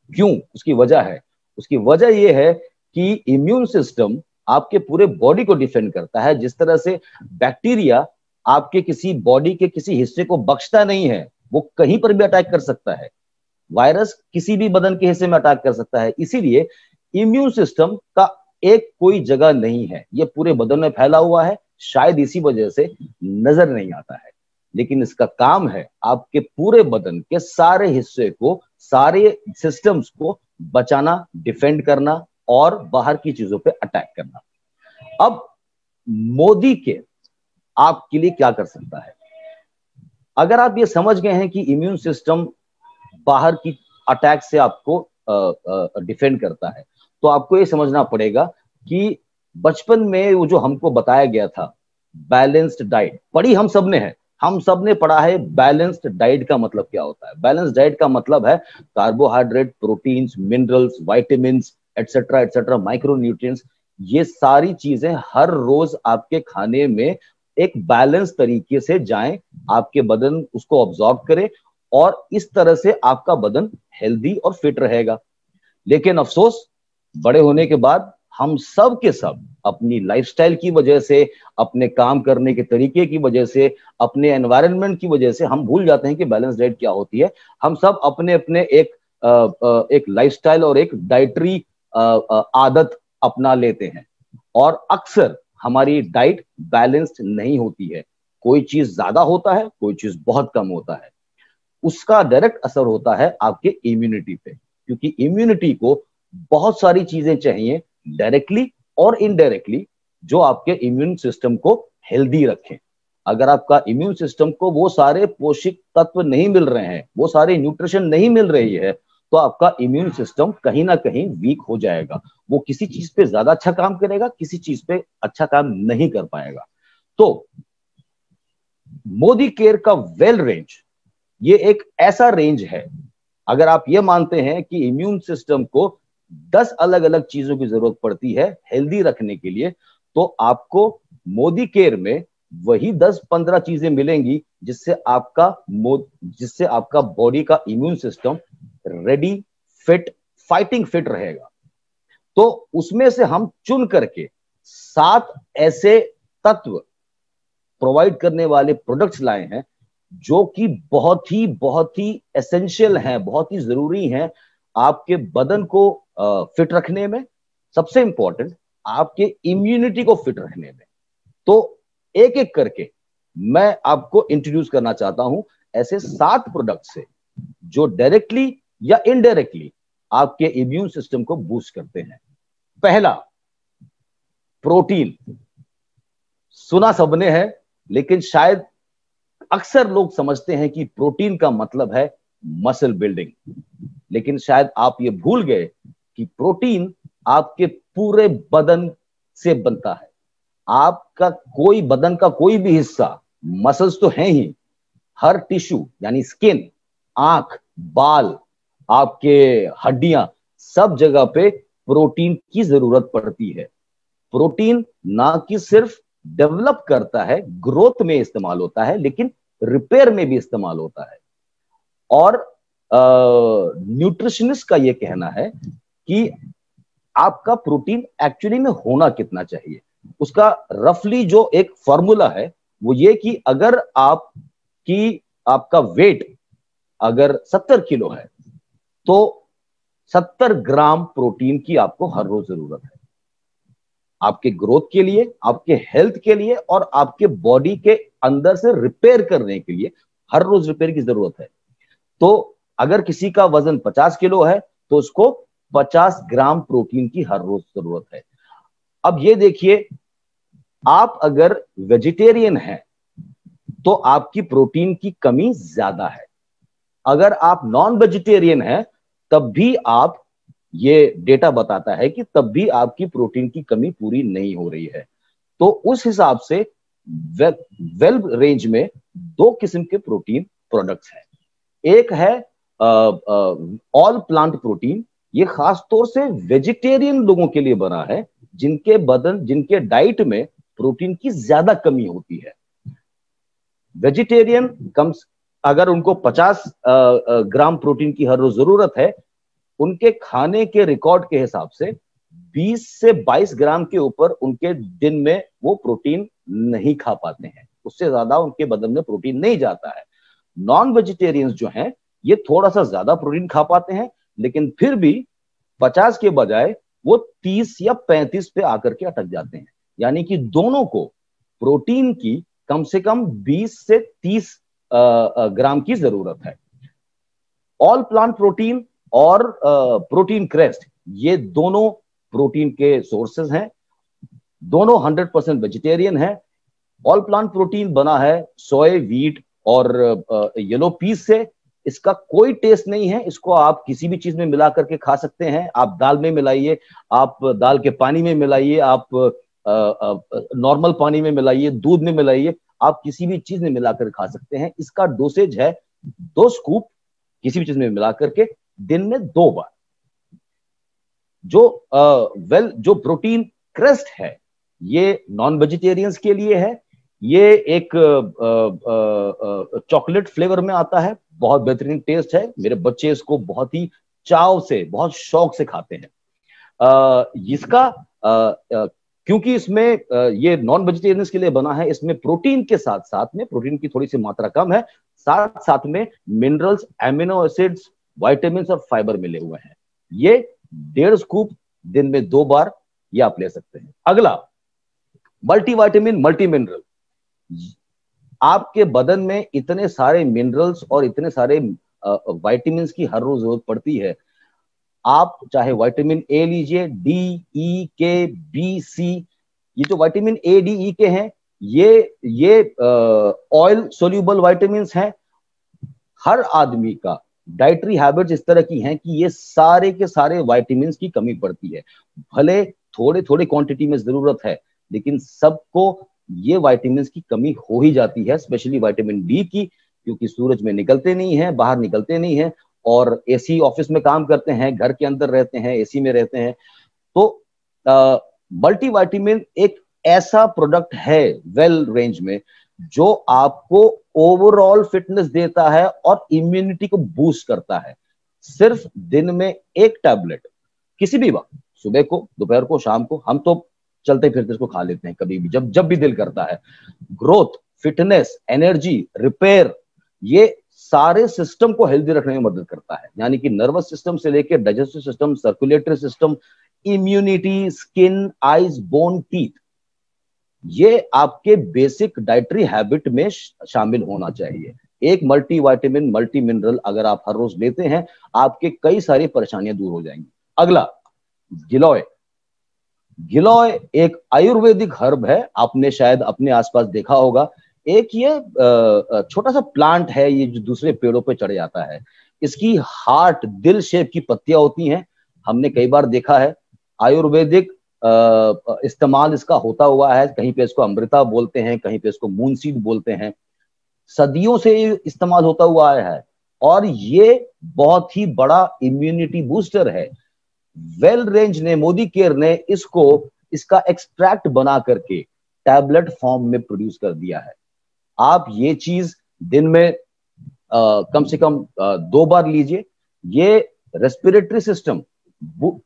क्यों? उसकी वजह है, उसकी वजह यह है कि इम्यून सिस्टम आपके पूरे बॉडी को डिफेंड करता है। जिस तरह से बैक्टीरिया आपके किसी बॉडी के किसी हिस्से को बख्शता नहीं है, वो कहीं पर भी अटैक कर सकता है, वायरस किसी भी बदन के हिस्से में अटैक कर सकता है। इसीलिए इम्यून सिस्टम का एक कोई जगह नहीं है, ये पूरे बदन में फैला हुआ है, शायद इसी वजह से नजर नहीं आता है। लेकिन इसका काम है आपके पूरे बदन के सारे हिस्से को, सारे सिस्टम्स को बचाना, डिफेंड करना और बाहर की चीजों पे अटैक करना। अब मोदी के आपके लिए क्या कर सकता है? अगर आप ये समझ गए हैं कि इम्यून सिस्टम बाहर की अटैक से आपको डिफेंड करता है, तो आपको ये समझना पड़ेगा कि बचपन में वो जो हमको बताया गया था बैलेंस्ड डाइट, पढ़ी हम सब ने है, हम सब ने पढ़ा है बैलेंस्ड डाइट का मतलब क्या होता है। बैलेंस्ड डाइट का मतलब है carbohydrate, proteins, minerals, vitamins, etcetera etcetera, micronutrients, ये सारी चीजें हर रोज आपके खाने में एक बैलेंस तरीके से जाएं, आपके बदन उसको ऑब्जॉर्ब करे और इस तरह से आपका बदन हेल्दी और फिट रहेगा। लेकिन अफसोस, बड़े होने के बाद हम सब के सब अपनी लाइफस्टाइल की वजह से, अपने काम करने के तरीके की वजह से, अपने एनवायरनमेंट की वजह से हम भूल जाते हैं कि बैलेंस डाइट क्या होती है। हम सब अपने अपने एक लाइफस्टाइल और एक डाइटरी आदत अपना लेते हैं और अक्सर हमारी डाइट बैलेंस्ड नहीं होती है। कोई चीज ज्यादा होता है, कोई चीज बहुत कम होता है। उसका डायरेक्ट असर होता है आपके इम्यूनिटी पे, क्योंकि इम्यूनिटी को बहुत सारी चीजें चाहिए डायरेक्टली और इनडायरेक्टली जो आपके इम्यून सिस्टम को हेल्दी रखें। अगर आपका इम्यून सिस्टम को वो सारे पोषक तत्व नहीं मिल रहे हैं, वो सारे न्यूट्रिशन नहीं मिल रही है, तो आपका इम्यून सिस्टम कहीं ना कहीं वीक हो जाएगा। वो किसी चीज पे ज्यादा अच्छा काम करेगा, किसी चीज पे अच्छा काम नहीं कर पाएगा। तो मोदी केयर का वेल रेंज, ये एक ऐसा रेंज है, अगर आप ये मानते हैं कि इम्यून सिस्टम को 10 अलग अलग चीजों की जरूरत पड़ती है हेल्दी रखने के लिए, तो आपको मोदी केयर में वही 10-15 चीजें मिलेंगी जिससे आपका बॉडी का immune system ready, fit, fighting fit रहेगा। तो उसमें से हम चुन करके 7 ऐसे तत्व प्रोवाइड करने वाले प्रोडक्ट्स लाए हैं जो कि बहुत ही एसेंशियल हैं, बहुत ही जरूरी हैं आपके बदन को फिट रखने में, सबसे इंपॉर्टेंट आपके इम्यूनिटी को फिट रखने में। तो एक एक करके मैं आपको इंट्रोड्यूस करना चाहता हूं ऐसे 7 प्रोडक्ट से जो डायरेक्टली या इनडायरेक्टली आपके इम्यून सिस्टम को बूस्ट करते हैं। पहला, प्रोटीन। सुना सबने है, लेकिन शायद अक्सर लोग समझते हैं कि प्रोटीन का मतलब है मसल बिल्डिंग, लेकिन शायद आप ये भूल गए कि प्रोटीन आपके पूरे बदन से बनता है। आपका कोई बदन का कोई भी हिस्सा, मसल्स तो हैं ही, हर टिश्यू यानी स्किन, आंख, बाल, आपके हड्डियां, सब जगह पे प्रोटीन की जरूरत पड़ती है। प्रोटीन ना कि सिर्फ डेवलप करता है, ग्रोथ में इस्तेमाल होता है, लेकिन रिपेयर में भी इस्तेमाल होता है। और न्यूट्रिशनिस्ट का यह कहना है कि आपका प्रोटीन एक्चुअली में होना कितना चाहिए। उसका रफली जो एक फॉर्मूला है वो ये कि अगर आपका वेट अगर 70 किलो है तो 70 ग्राम प्रोटीन की आपको हर रोज जरूरत है। आपके ग्रोथ के लिए, आपके हेल्थ के लिए और आपके बॉडी के अंदर से रिपेयर करने के लिए हर रोज रिपेयर की जरूरत है। तो अगर किसी का वजन 50 किलो है तो उसको 50 ग्राम प्रोटीन की हर रोज जरूरत है। अब ये देखिए, आप अगर वेजिटेरियन हैं तो आपकी प्रोटीन की कमी ज्यादा है। अगर आप नॉन वेजिटेरियन हैं तब भी आप, ये डेटा बताता है कि तब भी आपकी प्रोटीन की कमी पूरी नहीं हो रही है। तो उस हिसाब से वेल रेंज में दो किस्म के प्रोटीन प्रोडक्ट्स हैं। एक है ऑल प्लांट प्रोटीन, ये खास तौर से वेजिटेरियन लोगों के लिए बना है जिनके डाइट में प्रोटीन की ज्यादा कमी होती है। वेजिटेरियन अगर उनको 50 ग्राम प्रोटीन की हर रोज जरूरत है, उनके खाने के रिकॉर्ड के हिसाब से 20 से 22 ग्राम के ऊपर उनके दिन में वो प्रोटीन नहीं खा पाते हैं, उससे ज्यादा उनके बदन में प्रोटीन नहीं जाता है। नॉन वेजिटेरियंस जो हैं ये थोड़ा सा ज्यादा प्रोटीन खा पाते हैं, लेकिन फिर भी 50 के बजाय वो 30 या 35 पे आकर के अटक जाते हैं। यानी कि दोनों को प्रोटीन की कम से कम 20 से 30 ग्राम की जरूरत है। ऑल प्लांट प्रोटीन और प्रोटीन क्रेस्ट, ये दोनों प्रोटीन के सोर्सेज हैं, दोनों 100% वेजिटेरियन हैं। ऑल प्लांट प्रोटीन बना है सोया, व्हीट और येलो पीस से। इसका कोई टेस्ट नहीं है, इसको आप किसी भी चीज में मिला करके खा सकते हैं। आप दाल में मिलाइए, आप दाल के पानी में मिलाइए, आप नॉर्मल पानी में मिलाइए, दूध में मिलाइए, आप किसी भी चीज में मिलाकर खा सकते हैं। इसका डोसेज है 2 स्कूप किसी भी चीज में मिला करके दिन में 2 बार। जो प्रोटीन क्रेस्ट है ये नॉन वेजिटेरियंस के लिए है। ये एक चॉकलेट फ्लेवर में आता है, बहुत बेहतरीन टेस्ट है। मेरे बच्चे इसको बहुत ही चाव से, बहुत शौक से खाते हैं। क्योंकि इसमें ये नॉन वेजिटेरियंस के लिए बना है, इसमें प्रोटीन के साथ साथ में, प्रोटीन की थोड़ी सी मात्रा कम है, साथ साथ में मिनरल्स, एमिनो एसिड्स, विटामिन और फाइबर मिले हुए हैं। ये 1.5 स्कूप दिन में 2 बार ये आप ले सकते हैं। अगला मल्टीविटामिन, मल्टी मिनरल। आपके बदन में इतने सारे मिनरल्स और इतने सारे विटामिन्स की हर रोज जरूरत पड़ती है। आप चाहे विटामिन ए लीजिए, डी, ई, के, बी, सी, ये जो विटामिन ए, डी, ई के हैं ये ऑयल सोल्यूबल विटामिन्स हैं। हर आदमी का डाइटरी हैबिट्स इस तरह की हैं कि ये सारे के सारे विटामिन्स की कमी पड़ती है। भले थोड़े थोड़े क्वांटिटी में जरूरत है, लेकिन सबको ये विटामिन्स की कमी हो ही जाती है, स्पेशली विटामिन डी की, क्योंकि सूरज में निकलते नहीं है, बाहर निकलते नहीं है और एसी ऑफिस में काम करते हैं, घर के अंदर रहते हैं, एसी में रहते हैं। तो मल्टीविटामिन एक ऐसा प्रोडक्ट है वेल रेंज में जो आपको ओवरऑल फिटनेस देता है और इम्यूनिटी को बूस्ट करता है। सिर्फ दिन में 1 टैबलेट किसी भी वक्त, सुबह को, दोपहर को, शाम को, हम तो चलते फिरते इसको खा लेते हैं कभी भी, जब भी दिल करता है। ग्रोथ, फिटनेस, एनर्जी, रिपेयर, ये सारे सिस्टम को हेल्दी रखने में मदद करता है। यानी कि नर्वस सिस्टम से लेकर digestive system, circulatory system, immunity, skin, eyes, bone, teeth, ये आपके बेसिक डाइटरी हैबिट में शामिल होना चाहिए। एक मल्टीविटामिन, मल्टी मिनरल अगर आप हर रोज लेते हैं, आपके कई सारी परेशानियां दूर हो जाएंगी। अगला गिलोय। गिलोय एक आयुर्वेदिक हर्ब है, आपने शायद अपने आसपास देखा होगा। एक ये छोटा सा प्लांट है, ये जो दूसरे पेड़ों पे चढ़ जाता है। इसकी हार्ट, दिल शेप की पत्तियां होती हैं। हमने कई बार देखा है आयुर्वेदिक इस्तेमाल इसका होता हुआ है। कहीं पे इसको अमृता बोलते हैं, कहीं पे इसको मून सीड बोलते हैं। सदियों से इस्तेमाल होता हुआ आया है और ये बहुत ही बड़ा इम्यूनिटी बूस्टर है। वेल रेंज ने, मोदी केयर ने इसका एक्सट्रैक्ट बना करके टैबलेट फॉर्म में प्रोड्यूस कर दिया है। आप ये चीज दिन में कम से कम 2 बार लीजिए। ये रेस्पिरेटरी सिस्टम,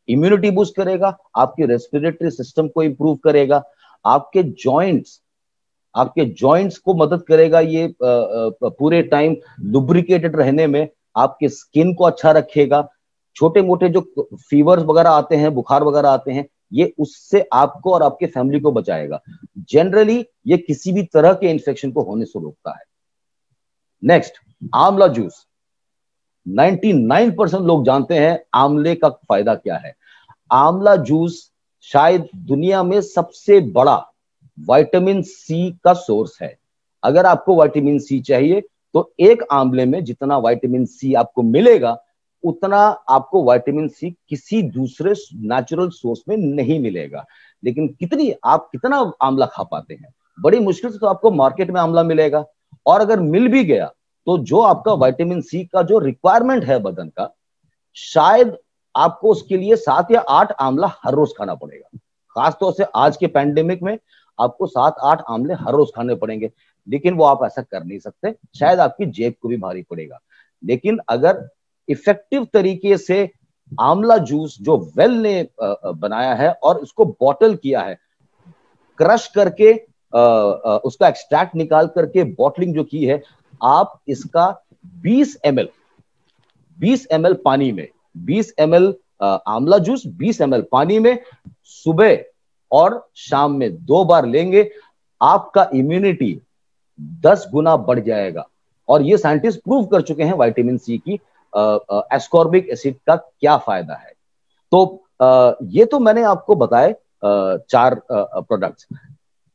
इम्यूनिटी बूस्ट करेगा, आपके रेस्पिरेटरी सिस्टम को इंप्रूव करेगा, आपके जॉइंट्स को मदद करेगा, ये पूरे टाइम लुब्रिकेटेड रहने में, आपके स्किन को अच्छा रखेगा। छोटे मोटे जो फीवर्स वगैरह आते हैं, बुखार वगैरह आते हैं, ये उससे आपको और आपके फैमिली को बचाएगा। जनरली ये किसी भी तरह के इन्फेक्शन को होने से रोकता है। नेक्स्ट, आंवला जूस। 99% लोग जानते हैं आंवले का फायदा क्या है। आंवला जूस शायद दुनिया में सबसे बड़ा विटामिन सी का सोर्स है। अगर आपको विटामिन सी चाहिए तो एक आंवले में जितना विटामिन सी आपको मिलेगा उतना आपको विटामिन सी किसी दूसरे नेचुरल सोर्स में नहीं मिलेगा। लेकिन कितना आंवला खा पाते हैं? बड़ी मुश्किल से तो आपको मार्केट में आंवला मिलेगा, और अगर मिल भी गया तो जो आपका विटामिन सी का जो रिक्वायरमेंट है बदन का, शायद आपको उसके लिए 7 या 8 आंवला हर रोज खाना पड़ेगा। खासतौर से आज के पैंडेमिक में आपको 7-8 आंवले हर रोज खाने पड़ेंगे, लेकिन वो आप ऐसा कर नहीं सकते, शायद आपकी जेब को भी भारी पड़ेगा। लेकिन अगर इफेक्टिव तरीके से आंवला जूस जो वेल ने बनाया है और उसको बॉटल किया है, क्रश करके उसका एक्सट्रैक्ट निकाल करके बॉटलिंग जो की है, आप इसका 20 ml पानी में, 20 ml आंवला जूस 20 ml पानी में सुबह और शाम में 2 बार लेंगे, आपका इम्यूनिटी 10 गुना बढ़ जाएगा। और ये साइंटिस्ट प्रूव कर चुके हैं विटामिन सी की एस्कॉर्बिक एसिड का क्या फायदा है। तो ये तो मैंने आपको बताए 4 प्रोडक्ट्स,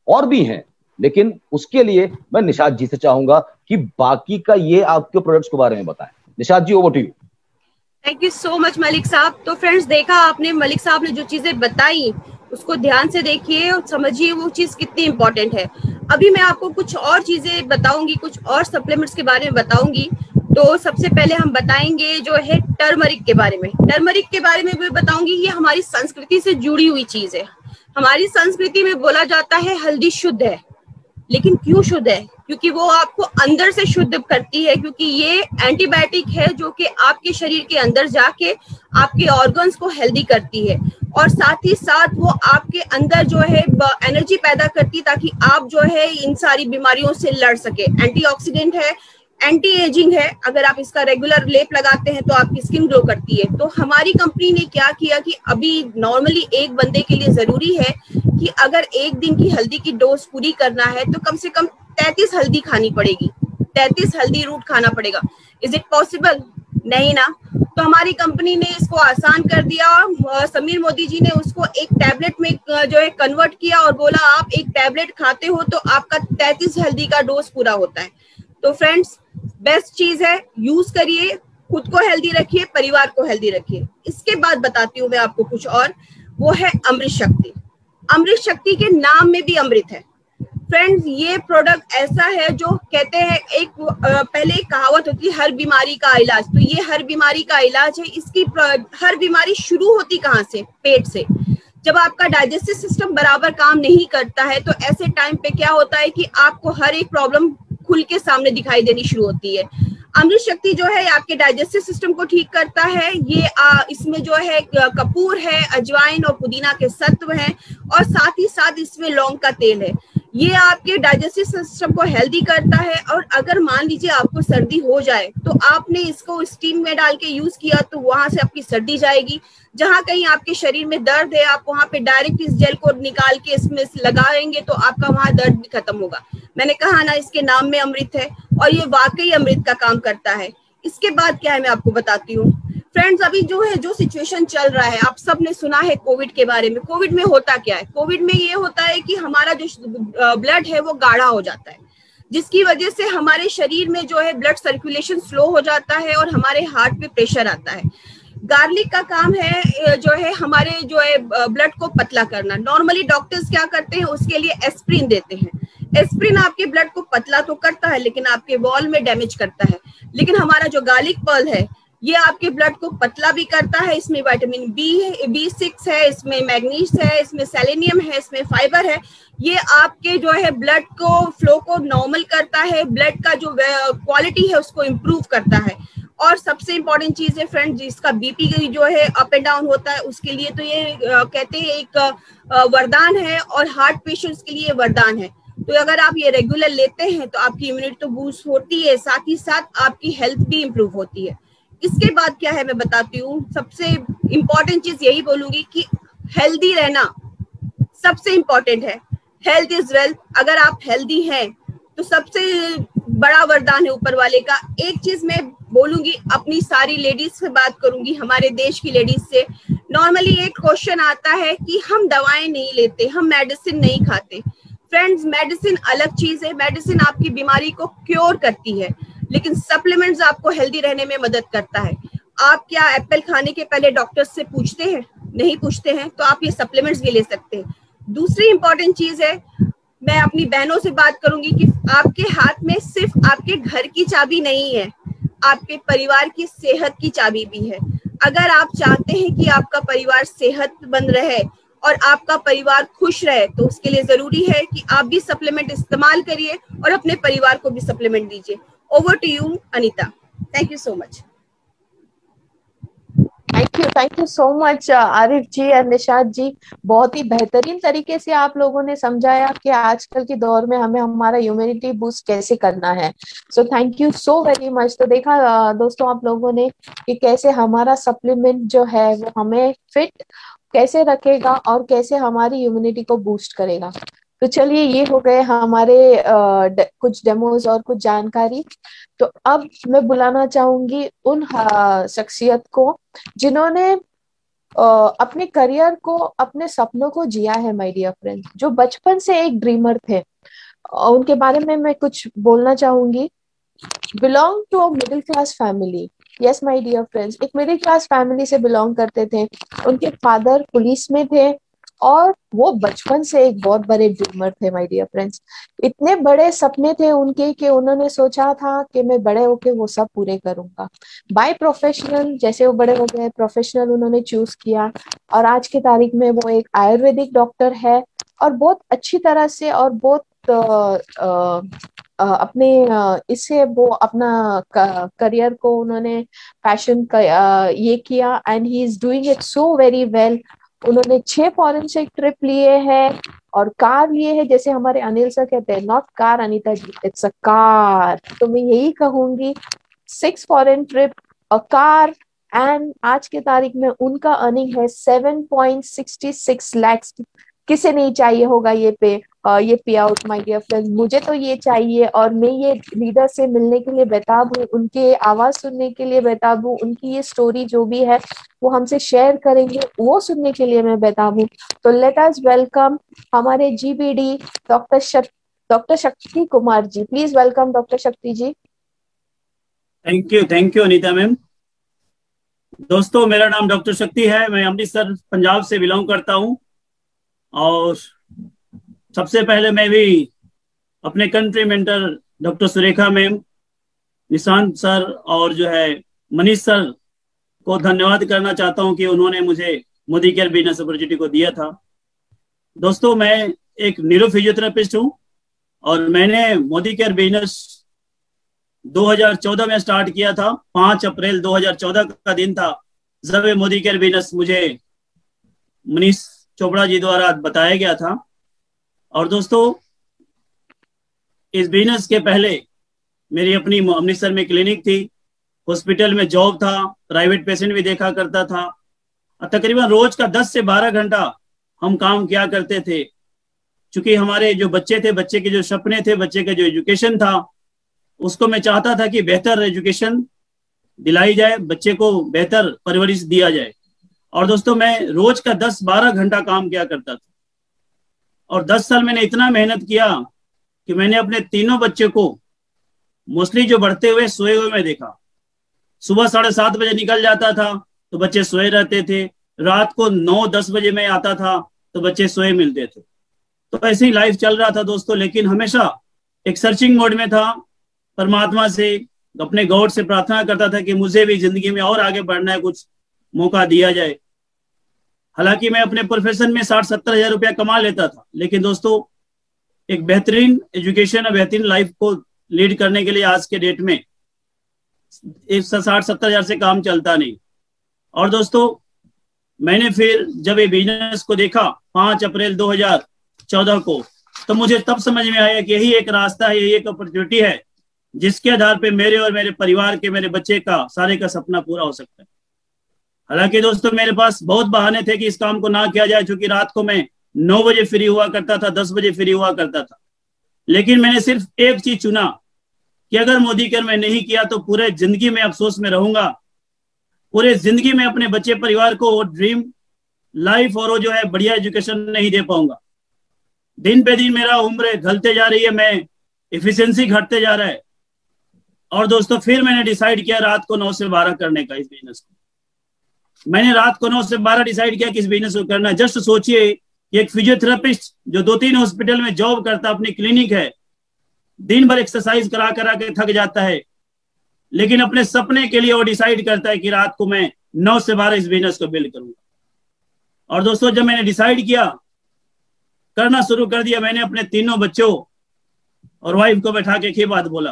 और भी हैं, लेकिन उसके लिए मैं निशात जी से चाहूंगा कि बाकी का ये आपके प्रोडक्ट्स के बारे में बताएं। Nishat ji, over to you. Thank you so much Malik साहब। तो फ्रेंड्स, देखा आपने, मलिक साहब ने जो चीजें बताई उसको ध्यान से देखिए और समझिए वो चीज कितनी इंपॉर्टेंट है। अभी मैं आपको कुछ और चीजें बताऊंगी, कुछ और सप्लीमेंट्स के बारे में बताऊंगी। तो सबसे पहले हम बताएंगे जो है टर्मरिक के बारे में। टर्मरिक के बारे में भी बताऊंगी, ये हमारी संस्कृति से जुड़ी हुई चीज है। हमारी संस्कृति में बोला जाता है हल्दी शुद्ध है, लेकिन क्यों शुद्ध है? क्योंकि वो आपको अंदर से शुद्ध करती है, क्योंकि ये एंटीबायोटिक है जो कि आपके शरीर के अंदर जाके आपके ऑर्गन्स को हेल्दी करती है, और साथ ही साथ वो आपके अंदर जो है एनर्जी पैदा करती है ताकि आप जो है इन सारी बीमारियों से लड़ सके। एंटीऑक्सीडेंट है, एंटी एजिंग है। अगर आप इसका रेगुलर लेप लगाते हैं तो आपकी स्किन ग्लो करती है। तो हमारी कंपनी ने क्या किया कि अभी नॉर्मली एक बंदे के लिए जरूरी है कि अगर एक दिन की हल्दी की डोज पूरी करना है तो कम से कम 33 हल्दी खानी पड़ेगी, 33 हल्दी रूट खाना पड़ेगा। Is it possible? नहीं ना। तो हमारी कंपनी ने इसको आसान कर दिया। समीर मोदी जी ने उसको एक टैबलेट में जो है कन्वर्ट किया और बोला आप एक टैबलेट खाते हो तो आपका 33 हल्दी का डोज पूरा होता है। तो फ्रेंड्स, बेस्ट चीज है, यूज करिए, खुद को हेल्दी रखिए, परिवार को हेल्दी रखिए। इसके बाद बताती हूँ मैं आपको कुछ और, वो है अमृत शक्ति। अमृत शक्ति के नाम में भी अमृत है। फ्रेंड्स, ये प्रोडक्ट ऐसा है जो कहते हैं पहले एक कहावत होती है हर बीमारी का इलाज, तो ये हर बीमारी का इलाज है। इसकी हर बीमारी शुरू होती कहाँ से? पेट से। जब आपका डाइजेस्टिव सिस्टम बराबर काम नहीं करता है तो ऐसे टाइम पे क्या होता है कि आपको हर एक प्रॉब्लम खुल के सामने दिखाई देनी शुरू होती है। अमृत शक्ति जो है आपके डाइजेस्टिव सिस्टम को ठीक करता है। ये इसमें जो है कपूर है, अजवाइन और पुदीना के सत्व हैं, और साथ ही साथ इसमें लौंग का तेल है। ये आपके डाइजेस्टिव सिस्टम को हेल्दी करता है। और अगर मान लीजिए आपको सर्दी हो जाए तो आपने इसको स्टीम में डाल के यूज किया तो वहां से आपकी सर्दी जाएगी। जहां कहीं आपके शरीर में दर्द है, आप वहां पे डायरेक्ट इस जेल को निकाल के इसमें लगाएंगे तो आपका वहां दर्द भी खत्म होगा। मैंने कहा ना, इसके नाम में अमृत है और ये वाकई अमृत का काम करता है। इसके बाद क्या है मैं आपको बताती हूँ। फ्रेंड्स, अभी जो सिचुएशन चल रहा है, आप सब ने सुना है कोविड के बारे में। कोविड में होता क्या है? कोविड में ये होता है कि हमारा जो ब्लड है वो गाढ़ा हो जाता है, जिसकी वजह से हमारे शरीर में जो है ब्लड सर्कुलेशन स्लो हो जाता है और हमारे हार्ट पे प्रेशर आता है। गार्लिक का काम है जो है हमारे जो है ब्लड को पतला करना। नॉर्मली डॉक्टर्स क्या करते हैं, उसके लिए एस्प्रिन देते हैं। एस्प्रिन आपके ब्लड को पतला तो करता है लेकिन आपके वॉल में डैमेज करता है। लेकिन हमारा जो गार्लिक पर्ल है ये आपके ब्लड को पतला भी करता है। इसमें विटामिन B6 है, इसमें मैग्नीज है, इसमें सेलेनियम है, इसमें फाइबर है। ये आपके जो है ब्लड को फ्लो को नॉर्मल करता है, ब्लड का जो क्वालिटी है उसको इम्प्रूव करता है। और सबसे इंपॉर्टेंट चीज है फ्रेंड, जिसका बीपी जो है अप एंड डाउन होता है उसके लिए तो ये कहते हैं एक वरदान है, और हार्ट पेशेंट्स के लिए वरदान है। तो अगर आप ये रेगुलर लेते हैं तो आपकी इम्यूनिटी तो बूस्ट होती है, साथ ही साथ आपकी हेल्थ भी इम्प्रूव होती है। इसके बाद क्या है मैं बताती हूँ। सबसे इम्पोर्टेंट चीज यही बोलूंगी कि हेल्दी रहना सबसे इंपॉर्टेंट है। Health is wealth. अगर आप हेल्दी हैं तो सबसे बड़ा वरदान है ऊपर वाले का। एक चीज मैं बोलूंगी, अपनी सारी लेडीज से बात करूंगी, हमारे देश की लेडीज से। नॉर्मली एक क्वेश्चन आता है कि हम दवाएं नहीं लेते, हम मेडिसिन नहीं खाते। फ्रेंड्स, मेडिसिन अलग चीज है। मेडिसिन आपकी बीमारी को क्योर करती है, लेकिन सप्लीमेंट्स आपको हेल्दी रहने में मदद करता है। आप क्या एप्पल खाने के पहले डॉक्टर से पूछते हैं? नहीं पूछते हैं, तो आप ये सप्लीमेंट्स भी ले सकते हैं। दूसरी इंपॉर्टेंट चीज है, मैं अपनी बहनों से बात करूंगी कि आपके हाथ में सिर्फ आपके घर की चाबी नहीं है, आपके परिवार की सेहत की चाबी भी है। अगर आप चाहते हैं कि आपका परिवार सेहतमंद रहे और आपका परिवार खुश रहे, तो उसके लिए जरूरी है कि आप भी सप्लीमेंट इस्तेमाल करिए और अपने परिवार को भी सप्लीमेंट दीजिए। Over to you Anita. Thank you so much. Thank you so much Arif ji और निशाद जी। बहुत ही बेहतरीन तरीके से आप लोगों ने समझाया कि आजकल के दौर में हमें हमारा इम्यूनिटी बूस्ट कैसे करना है। So thank you so very much. तो देखा दोस्तों आप लोगों ने कि कैसे हमारा सप्लीमेंट जो है वो हमें फिट कैसे रखेगा और कैसे हमारी इम्यूनिटी को बूस्ट करेगा। तो चलिए, ये हो गए हमारे कुछ डेमोज और कुछ जानकारी। तो अब मैं बुलाना चाहूंगी उन शख्सियत को जिन्होंने अपने करियर को, अपने सपनों को जिया है। माय डियर फ्रेंड्स, जो बचपन से एक ड्रीमर थे, उनके बारे में मैं कुछ बोलना चाहूंगी। Belong to a middle class family. Yes my dear friends, एक मिडिल क्लास फैमिली से बिलोंग करते थे। उनके फादर पुलिस में थे और वो बचपन से एक बहुत बड़े ड्रीमर थे। माय डियर फ्रेंड्स, इतने बड़े सपने थे उनके कि उन्होंने सोचा था कि मैं बड़े होके वो सब पूरे करूंगा। बाय प्रोफेशनल, जैसे वो बड़े हो गए, प्रोफेशनल उन्होंने चूज किया और आज की तारीख में वो एक आयुर्वेदिक डॉक्टर है और बहुत अच्छी तरह से और बहुत अपने इससे वो अपना करियर को उन्होंने पैशन का ये किया and he is doing it so very well. उन्होंने 6 फॉरेन से ट्रिप लिए हैं और कार लिए हैं, जैसे हमारे अनिल सर कहते हैं, not car Anita ji, it's a car. तो मैं यही कहूंगी, 6 foreign trip, a car, and आज की तारीख में उनका अर्निंग है 7.66 lakhs। किसे नहीं चाहिए होगा ये पे आउट माय डियर फ्रेंड्स। मुझे तो ये चाहिए और मैं ये लीडर से मिलने के लिए बेताब हूँ, उनके आवाज सुनने के लिए बेताब हूँ, उनकी ये स्टोरी जो भी है वो हमसे शेयर करेंगे वो सुनने के लिए मैं बेताब हूँ। तो लेट अस वेलकम हमारे GBD doctor Shakti Kumar ji. Please welcome doctor Shakti ji. Thank you Anita ma'am. दोस्तों, मेरा नाम डॉक्टर शक्ति है। मैं अमृतसर पंजाब से बिलोंग करता हूं और सबसे पहले मैं भी अपने country mentor doctor Surekha ma'am, Nishant sir और जो है मनीष सर को धन्यवाद करना चाहता हूं कि उन्होंने मुझे मोदी केयर बिजनेस अपॉर्चुनिटी को दिया था। दोस्तों, मैं एक न्यूरो फिजियोथेरेपिस्ट हूं और मैंने मोदी केयर बिजनेस 2014 में स्टार्ट किया था। 5 अप्रैल 2014 का दिन था जब मोदी केयर बिजनेस मुझे मनीष चोपड़ा जी द्वारा बताया गया था। और दोस्तों, इस बिजनेस के पहले मेरी अपनी अमृतसर में क्लिनिक थी, हॉस्पिटल में जॉब था, प्राइवेट पेशेंट भी देखा करता था। तकरीबन रोज का 10 से 12 घंटा हम काम किया करते थे, क्योंकि हमारे जो बच्चे थे, बच्चे के जो सपने थे, बच्चे का जो एजुकेशन था, उसको मैं चाहता था कि बेहतर एजुकेशन दिलाई जाए, बच्चे को बेहतर परवरिश दिया जाए। और दोस्तों, मैं रोज का 10-12 घंटा काम किया करता था और 10 साल मैंने इतना मेहनत किया कि मैंने अपने तीनों बच्चे को मोस्टली जो बढ़ते हुए सोए हुए में देखा। सुबह 7:30 बजे निकल जाता था तो बच्चे सोए रहते थे, रात को 9-10 बजे मैं आता था तो बच्चे सोए मिलते थे। तो ऐसे ही लाइफ चल रहा था दोस्तों, लेकिन हमेशा एक सर्चिंग मोड में था। परमात्मा से, अपने गॉड से प्रार्थना करता था कि मुझे भी जिंदगी में और आगे बढ़ना है, कुछ मौका दिया जाए। हालांकि मैं अपने प्रोफेशन में 60-70 हजार रुपया कमा लेता था, लेकिन दोस्तों एक बेहतरीन एजुकेशन और बेहतरीन लाइफ को लीड करने के लिए आज के डेट में 60-70 हजार से काम चलता नहीं। और दोस्तों, मैंने फिर जब ये बिजनेस को देखा 5 अप्रैल 2014 को, तो मुझे तब समझ में आया कि यही एक रास्ता है, यही एक अपॉर्चुनिटी है जिसके आधार पे मेरे और मेरे परिवार के, मेरे बच्चे का, सारे का सपना पूरा हो सकता है। हालांकि दोस्तों मेरे पास बहुत बहाने थे कि इस काम को ना किया जाए, क्योंकि रात को मैं 9 बजे फ्री हुआ करता था, 10 बजे फ्री हुआ करता था। लेकिन मैंने सिर्फ एक चीज चुना कि अगर मोदी केयर मैं नहीं किया तो पूरे जिंदगी में अफसोस में रहूंगा, पूरे जिंदगी में अपने बच्चे परिवार को वो ड्रीम लाइफ और वो जो है बढ़िया एजुकेशन नहीं दे पाऊंगा। दिन पे दिन मेरा उम्र घलते जा रही है, मैं इफिशियंसी घटते जा रहा है। और दोस्तों फिर मैंने डिसाइड किया रात को 9 से 12 करने का इस बिजनेस को। मैंने रात को 9 से 12 डिसाइड किया कि इस बिजनेस को करना है। जस्ट सोचिए कि एक फिजियोथेरेपिस्ट जो 2-3 हॉस्पिटल में जॉब करता, अपनी क्लिनिक है, दिन भर एक्सरसाइज करा करा के थक जाता है, लेकिन अपने सपने के लिए वो डिसाइड करता है कि रात को मैं 9 से 12 इस बिजनेस को बिल्ड करूंगा। और दोस्तों जब मैंने डिसाइड किया, करना शुरू कर दिया, मैंने अपने तीनों बच्चों और वाइफ को बैठा के एक बात बोला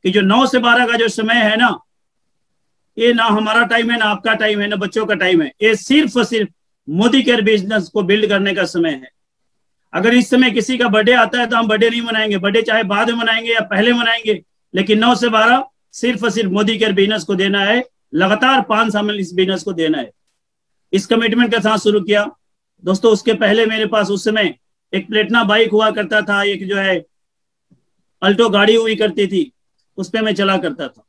कि जो 9 से 12 का जो समय है ना, ये ना हमारा टाइम है, ना आपका टाइम है, ना बच्चों का टाइम है। ये सिर्फ और सिर्फ मोदी केयर बिजनेस को बिल्ड करने का समय है। अगर इस समय किसी का बर्थडे आता है तो हम बर्थडे नहीं मनाएंगे, बर्थडे चाहे बाद में मनाएंगे या पहले मनाएंगे, लेकिन 9 से 12 सिर्फ और सिर्फ मोदी केयर बिजनेस को देना है। लगातार 5 साल इस बिजनेस को देना है। इस कमिटमेंट के साथ शुरू किया। दोस्तों उसके पहले मेरे पास उस समय एक प्लेटिना बाइक हुआ करता था, एक जो है अल्टो गाड़ी हुई करती थी, उस पर मैं चला करता था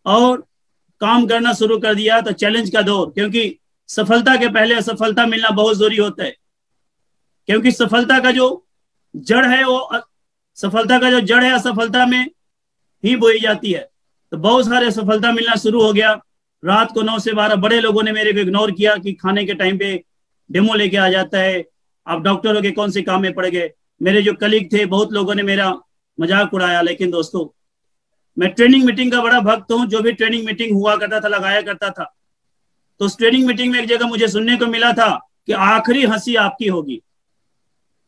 और काम करना शुरू कर दिया। तो चैलेंज का दौर, क्योंकि सफलता के पहले असफलता मिलना बहुत जरूरी होता है, क्योंकि सफलता का जो जड़ है वो सफलता का जो जड़ है असफलता में ही बोई जाती है। तो बहुत सारे सफलता मिलना शुरू हो गया। रात को 9 से 12 बड़े लोगों ने मेरे को इग्नोर किया कि खाने के टाइम पे डेमो लेके आ जाता है, आप डॉक्टर हो के कौन से काम में पड़ गए। मेरे जो कलीग थे, बहुत लोगों ने मेरा मजाक उड़ाया। लेकिन दोस्तों मैं ट्रेनिंग मीटिंग का बड़ा भक्त हूँ। जो भी ट्रेनिंग मीटिंग हुआ करता था, लगाया करता था, तो उस ट्रेनिंग मीटिंग में एक जगह मुझे सुनने को मिला था कि आखिरी हंसी आपकी होगी,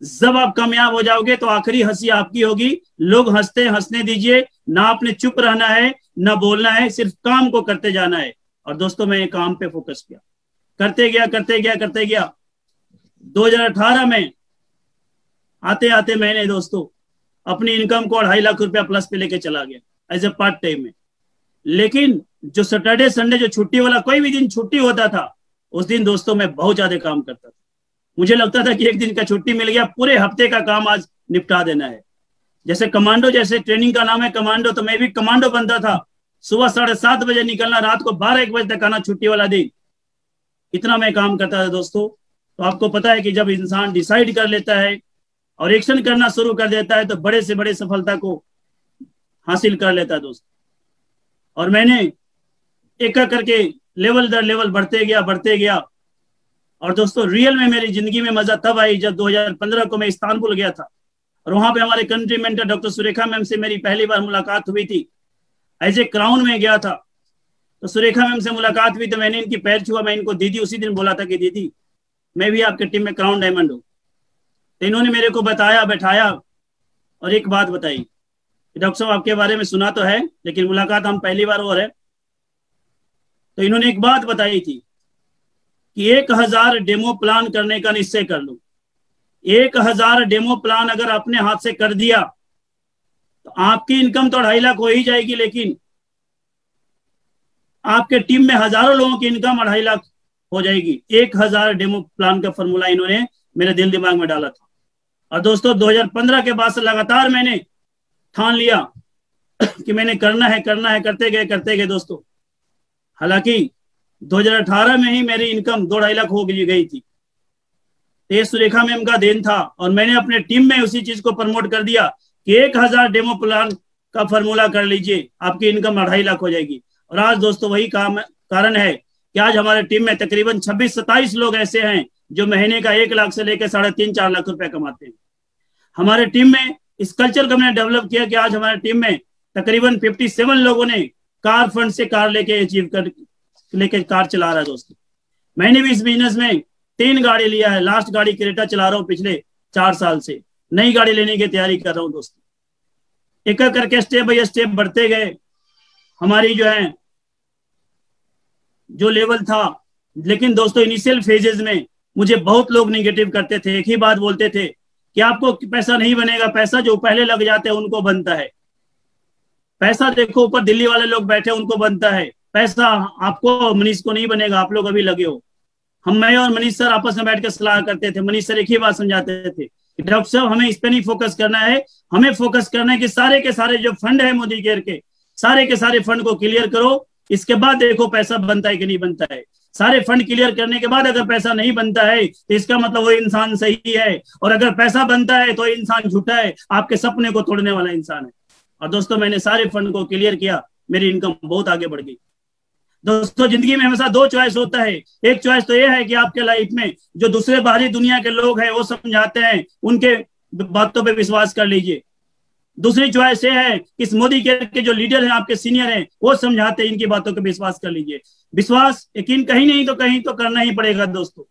जब आप कामयाब हो जाओगे तो आखिरी हंसी आपकी होगी। लोग हंसते हंसने दीजिए, ना आपने चुप रहना है, ना बोलना है, सिर्फ काम को करते जाना है। और दोस्तों मैं काम पे फोकस किया, करते गया। 2018 में आते आते मैंने दोस्तों अपनी इनकम को 2.5 लाख रुपया प्लस पे लेके चला गया एज ए पार्ट टाइम में। लेकिन जो सैटरडे संडे जो छुट्टी वाला कोई भी दिन छुट्टी होता था, उस दिन दोस्तों मैं बहुत ज्यादा काम करता था। मुझे लगता था कि एक दिन का छुट्टी मिल गया, पूरे हफ्ते का काम आज निपटा देना है। जैसे कमांडो, जैसे ट्रेनिंग का नाम है कमांडो, तो मैं भी कमांडो बनता था। सुबह 7:30 बजे निकलना, रात को 12-1 बजे तक आना छुट्टी वाला दिन। इतना मैं काम करता था दोस्तों। तो आपको पता है कि जब इंसान डिसाइड कर लेता है और एक्शन करना शुरू कर देता है तो बड़े से बड़े सफलता को हासिल कर लेता है दोस्तों। और मैंने एक करके लेवल दर लेवल बढ़ते गया। और दोस्तों रियल में मेरी जिंदगी में मजा तब आई जब 2015 को मैं इस्तांबुल गया था और वहां पे हमारे country mentor doctor Surekha ma'am से मेरी पहली बार मुलाकात हुई थी। एज ए क्राउन में गया था, तो सुरेखा मैम से मुलाकात हुई तो मैंने इनकी पैर छुआ। मैं इनको दीदी उसी दिन बोला था कि दीदी मैं भी आपके टीम में क्राउन डायमंड हूँ। तो इन्होंने मेरे को बताया, बैठाया और एक बात बताई, डॉक्टर साहब आपके बारे में सुना तो है लेकिन मुलाकात हम पहली बार हो रहे। तो इन्होंने एक बात बताई थी कि 1000 डेमो प्लान करने का निश्चय कर लो। 1000 डेमो प्लान अगर अपने हाथ से कर दिया तो आपकी इनकम तो 2.5 लाख हो ही जाएगी, लेकिन आपके टीम में हजारों लोगों की इनकम 2.5 लाख हो जाएगी। 1000 डेमो प्लान का फॉर्मूला इन्होंने मेरे दिल दिमाग में डाला था। और दोस्तों 2015 के बाद से लगातार मैंने ठान लिया कि मैंने करना है, करते गए दोस्तों। हालांकि 2018 में ही मेरी इनकम 2-2.5 लाख हो गई थी। ये सुरेखा मैम का देन था और मैंने अपने टीम में उसी चीज को प्रमोट कर दिया कि 1000 डेमो प्लान का फॉर्मूला कर लीजिए, आपकी इनकम 2.5 लाख हो जाएगी। और आज दोस्तों वही कारण है कि आज हमारे टीम में तकरीबन 26-27 लोग ऐसे हैं जो महीने का 1 लाख से लेकर 3.5-4 लाख रुपए कमाते हैं। हमारे टीम में इस कल्चर को मैंने डेवलप किया कि आज हमारे टीम में तकरीबन 57 लोगों ने कार फंड से कार लेके कार चला रहा है दोस्तों। मैंने भी इस बिजनेस में 3 गाड़ी लिया है। लास्ट गाड़ी क्रेटा चला रहा हूँ पिछले 4 साल से। नई गाड़ी लेने की तैयारी कर रहा हूँ दोस्तों। एक करके स्टेप बाय स्टेप बढ़ते गए। हमारी जो है जो लेवल था, लेकिन दोस्तों इनिशियल फेजेस में मुझे बहुत लोग निगेटिव करते थे। एक ही बात बोलते थे कि आपको पैसा नहीं बनेगा, पैसा जो पहले लग जाते हैं उनको बनता है। पैसा देखो ऊपर दिल्ली वाले लोग बैठे उनको बनता है, पैसा आपको मनीष को नहीं बनेगा, आप लोग अभी लगे हो। मैं और मनीष सर आपस में बैठ कर सलाह करते थे। मनीष सर एक ही बात समझाते थे कि डॉक्टर साहब हमें इस पे नहीं फोकस करना है, हमें फोकस करना है कि सारे के सारे जो फंड है मोदी केयर के, सारे के सारे फंड को क्लियर करो, इसके बाद देखो पैसा बनता है कि नहीं बनता है। सारे फंड क्लियर करने के बाद अगर पैसा नहीं बनता है तो इसका मतलब वो इंसान सही है, और अगर पैसा बनता है तो इंसान झूठा है, आपके सपने को तोड़ने वाला इंसान है। और दोस्तों मैंने सारे फंड को क्लियर किया, मेरी इनकम बहुत आगे बढ़ गई। दोस्तों जिंदगी में हमेशा दो चॉइस होता है। एक चॉइस तो ये है कि आपके लाइफ में जो दूसरे बाहरी दुनिया के लोग हैं वो समझाते हैं, उनके बातों पे विश्वास कर लीजिए। दूसरी चॉइस ये है कि इस मोदी के जो लीडर हैं, आपके सीनियर हैं, वो समझाते हैं, इनकी बातों पे विश्वास कर लीजिए। विश्वास यकीन कहीं नहीं तो कहीं तो करना ही पड़ेगा दोस्तों।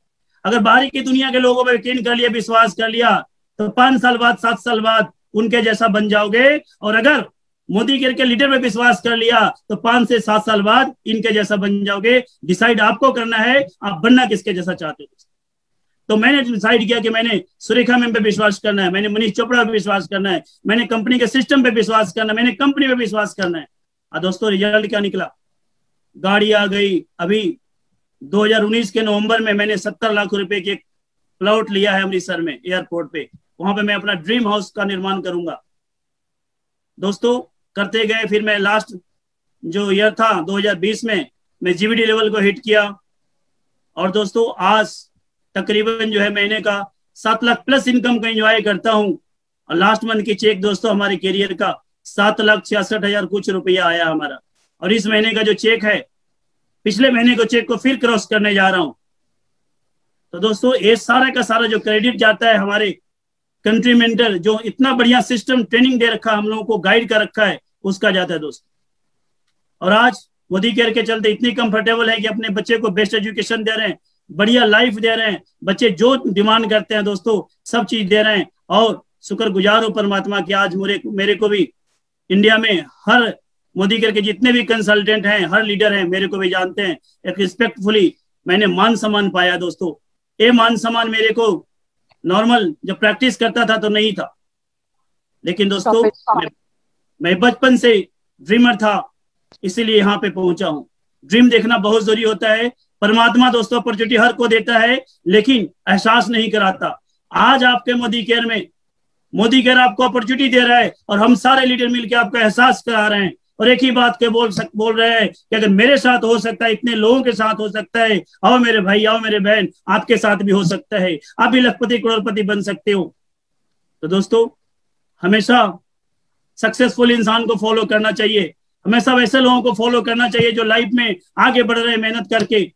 अगर बाहरी की दुनिया के लोगों पर यकीन कर लिया, विश्वास कर लिया, तो 5 साल बाद 7 साल बाद उनके जैसा बन जाओगे। और अगर मोदी के लीडर में विश्वास कर लिया तो 5 से 7 साल बाद इनके जैसा बन जाओगे। डिसाइड आपको करना है, आप बनना किसके जैसा चाहते हो। तो मैंने डिसाइड किया कि मैंने सुरेखा मैम पे विश्वास करना है, मैंने मनीष चोपड़ा पे विश्वास करना है, मैंने कंपनी के सिस्टम पे विश्वास करना है, मैंने कंपनी पे विश्वास करना है। और दोस्तों रिजल्ट क्या निकला, गाड़ी आ गई। अभी 2019 के नवंबर में मैंने 70 लाख रुपए की एक प्लॉट लिया है अमृतसर में एयरपोर्ट पे। वहां पे मैं अपना ड्रीम हाउस का निर्माण करूंगा। दोस्तों करते गए, फिर मैं लास्ट जो ईयर था 2020 में मैं जीवीडी लेवल को हिट किया। और दोस्तों आज तकरीबन जो है महीने का 7 लाख प्लस इनकम का एंजॉय करता हूं। और लास्ट मंथ की चेक दोस्तों हमारे कैरियर का 7,66,000 कुछ रुपया आया हमारा। और इस महीने का जो चेक है, पिछले महीने को चेक को फिर क्रॉस करने जा रहा हूं। तो दोस्तों ये सारा का सारा जो क्रेडिट जाता है हमारे कंट्री मेंटर, जो इतना बढ़िया सिस्टम ट्रेनिंग दे रखा है, हम लोगों को गाइड कर रखा है, उसका जाता है दोस्तों। और आज मोदी केयर के चलते इतनी कंफर्टेबल है कि अपने बच्चे को बेस्ट एजुकेशन दे रहे हैं, बढ़िया लाइफ दे रहे हैं, बच्चे जो डिमांड करते हैं दोस्तों सब चीज दे रहे हैं। और शुक्रगुजार हूं परमात्मा की, आज मेरे को भी इंडिया में हर मोदी केयर के जितने भी कंसल्टेंट हैं, हर लीडर हैं, मेरे को भी जानते हैं। एक रिस्पेक्टफुली मैंने मान सम्मान पाया दोस्तों। ये मान सम्मान मेरे को नॉर्मल जब प्रैक्टिस करता था तो नहीं था, लेकिन दोस्तों मैं बचपन से ड्रीमर था, इसीलिए यहाँ पे पहुंचा हूँ। ड्रीम देखना बहुत जरूरी होता है। परमात्मा दोस्तों अपॉर्चुनिटी हर को देता है, लेकिन एहसास नहीं कराता। आज आपके मोदी केयर में मोदी केयर आपको अपॉर्चुनिटी दे रहा है, और हम सारे लीडर मिलकर आपको एहसास करा रहे हैं। और एक ही बात के बोल रहे हैं कि अगर मेरे साथ हो सकता है, इतने लोगों के साथ हो सकता है, आओ मेरे भाई, आओ मेरे बहन, आपके साथ भी हो सकता है। आप भी लखपति करोड़पति बन सकते हो। तो दोस्तों हमेशा सक्सेसफुल इंसान को फॉलो करना चाहिए, हमेशा वैसे लोगों को फॉलो करना चाहिए जो लाइफ में आगे बढ़ रहे हैं, मेहनत करके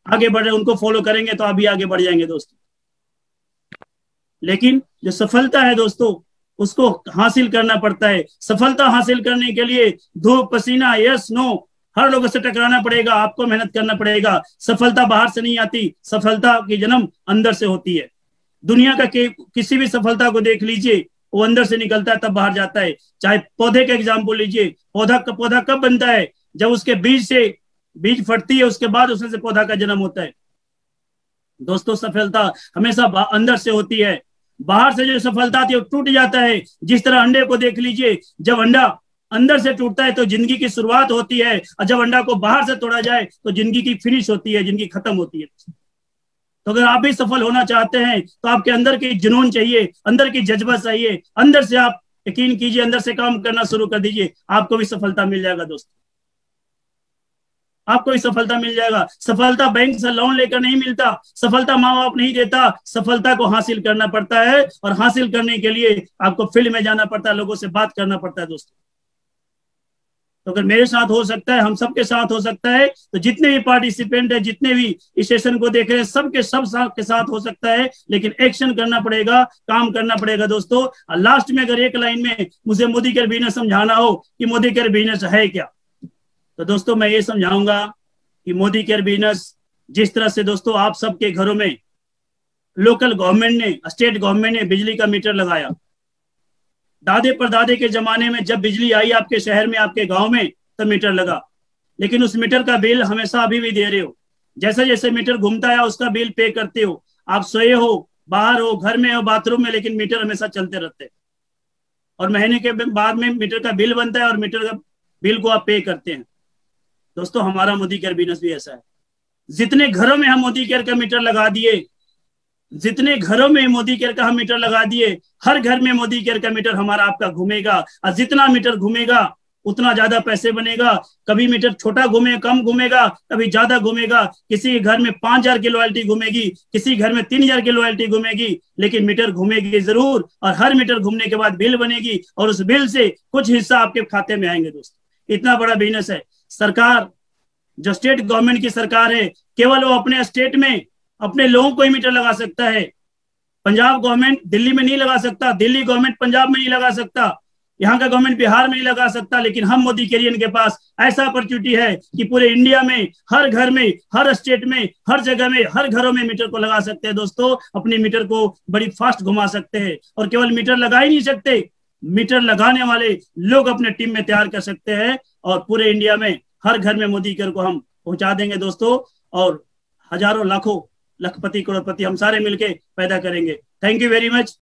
आगे बढ़ रहे हैं, उनको फॉलो करेंगे तो आप भी आगे बढ़ जाएंगे दोस्तों। लेकिन जो सफलता है दोस्तों उसको हासिल करना पड़ता है। सफलता हासिल करने के लिए धूप पसीना यस नो हर लोगों से टकराना पड़ेगा, आपको मेहनत करना पड़ेगा। सफलता बाहर से नहीं आती, सफलता की जन्म अंदर से होती है। दुनिया का किसी भी सफलता को देख लीजिए, वो अंदर से निकलता है तब बाहर जाता है। चाहे पौधे का एग्जाम्पल लीजिए, पौधा कब बनता है, जब उसके बीज फटती है, उसके बाद उसमें से पौधा का जन्म होता है। दोस्तों सफलता हमेशा अंदर से होती है, बाहर से जो सफलता आती है वो टूट जाता है। जिस तरह अंडे को देख लीजिए, जब अंडा अंदर से टूटता है तो जिंदगी की शुरुआत होती है, और जब अंडा को बाहर से तोड़ा जाए तो जिंदगी की फिनिश होती है, जिंदगी खत्म होती है। तो अगर आप भी सफल होना चाहते हैं तो आपके अंदर की जुनून चाहिए, अंदर की जज्बा चाहिए, अंदर से आप यकीन कीजिए, अंदर से काम करना शुरू कर दीजिए, आपको भी सफलता मिल जाएगा दोस्तों, आपको भी सफलता मिल जाएगा। सफलता बैंक से लोन लेकर नहीं मिलता, सफलता माँ बाप नहीं देता, सफलता को हासिल करना पड़ता है। और हासिल करने के लिए आपको फील्ड में जाना पड़ता है, लोगों से बात करना पड़ता है दोस्तों। तो अगर मेरे साथ हो सकता है, हम सबके साथ हो सकता है, तो जितने भी पार्टिसिपेंट है, जितने भी इस सेशन को देख रहे हैं, सबके साथ हो सकता है। लेकिन एक्शन करना पड़ेगा, काम करना पड़ेगा दोस्तों। और लास्ट में अगर एक लाइन में मुझे मोदी केयर बिजनेस समझाना हो कि मोदी केयर बिजनेस है क्या, तो दोस्तों मैं ये समझाऊंगा कि मोदी केयर बिजनेस जिस तरह से दोस्तों आप सबके घरों में लोकल गवर्नमेंट ने, स्टेट गवर्नमेंट ने बिजली का मीटर लगाया। दादे परदादे के जमाने में जब बिजली आई आपके शहर में, आपके गांव में, तब मीटर लगा। लेकिन उस मीटर का बिल हमेशा अभी भी दे रहे हो। जैसे जैसे मीटर घूमता है उसका बिल पे करते हो। आप सोए हो, बाहर हो, घर में हो, बाथरूम में, लेकिन मीटर हमेशा चलते रहते हैं। और महीने के बाद में मीटर का बिल बनता है और मीटर का बिल को आप पे करते हैं। दोस्तों हमारा मोदी केयर बिजनेस भी ऐसा है। जितने घरों में हम मोदी केयर का मीटर लगा दिए, जितने घरों में मोदी केयर का हम मीटर लगा दिए, हर घर में मोदी केयर का मीटर हमारा आपका घूमेगा, और जितना मीटर घूमेगा उतना ज्यादा पैसे बनेगा। कभी मीटर छोटा घूमे, कम घूमेगा, कभी ज्यादा घूमेगा। किसी के घर में 5,000 की लॉयल्टी घूमेगी, किसी घर में 3,000 की लॉयल्टी घूमेगी, लेकिन मीटर घूमेगी जरूर। और हर मीटर घूमने के बाद बिल बनेगी, और उस बिल से कुछ हिस्सा आपके खाते में आएंगे। दोस्तों इतना बड़ा बिजनेस है। सरकार, जो स्टेट गवर्नमेंट की सरकार है, केवल वो अपने स्टेट में अपने लोगों को ही मीटर लगा सकता है। पंजाब गवर्नमेंट दिल्ली में नहीं लगा सकता, दिल्ली गवर्नमेंट पंजाब में नहीं लगा सकता, यहाँ का गवर्नमेंट बिहार में नहीं लगा सकता। लेकिन हम मोदी केरियन के पास ऐसा अपॉर्चुनिटी है कि पूरे इंडिया में, हर घर में, हर स्टेट में, हर जगह में, हर घरों में मीटर को लगा सकते हैं। दोस्तों अपने मीटर को बड़ी फास्ट घुमा सकते हैं। और केवल मीटर लगा ही नहीं सकते, मीटर लगाने वाले लोग अपने टीम में तैयार कर सकते हैं, और पूरे इंडिया में हर घर में मोदी केयर को हम पहुंचा देंगे दोस्तों। और हजारों, लाखों, लखपति, करोड़पति हम सारे मिलके पैदा करेंगे। Thank you very much.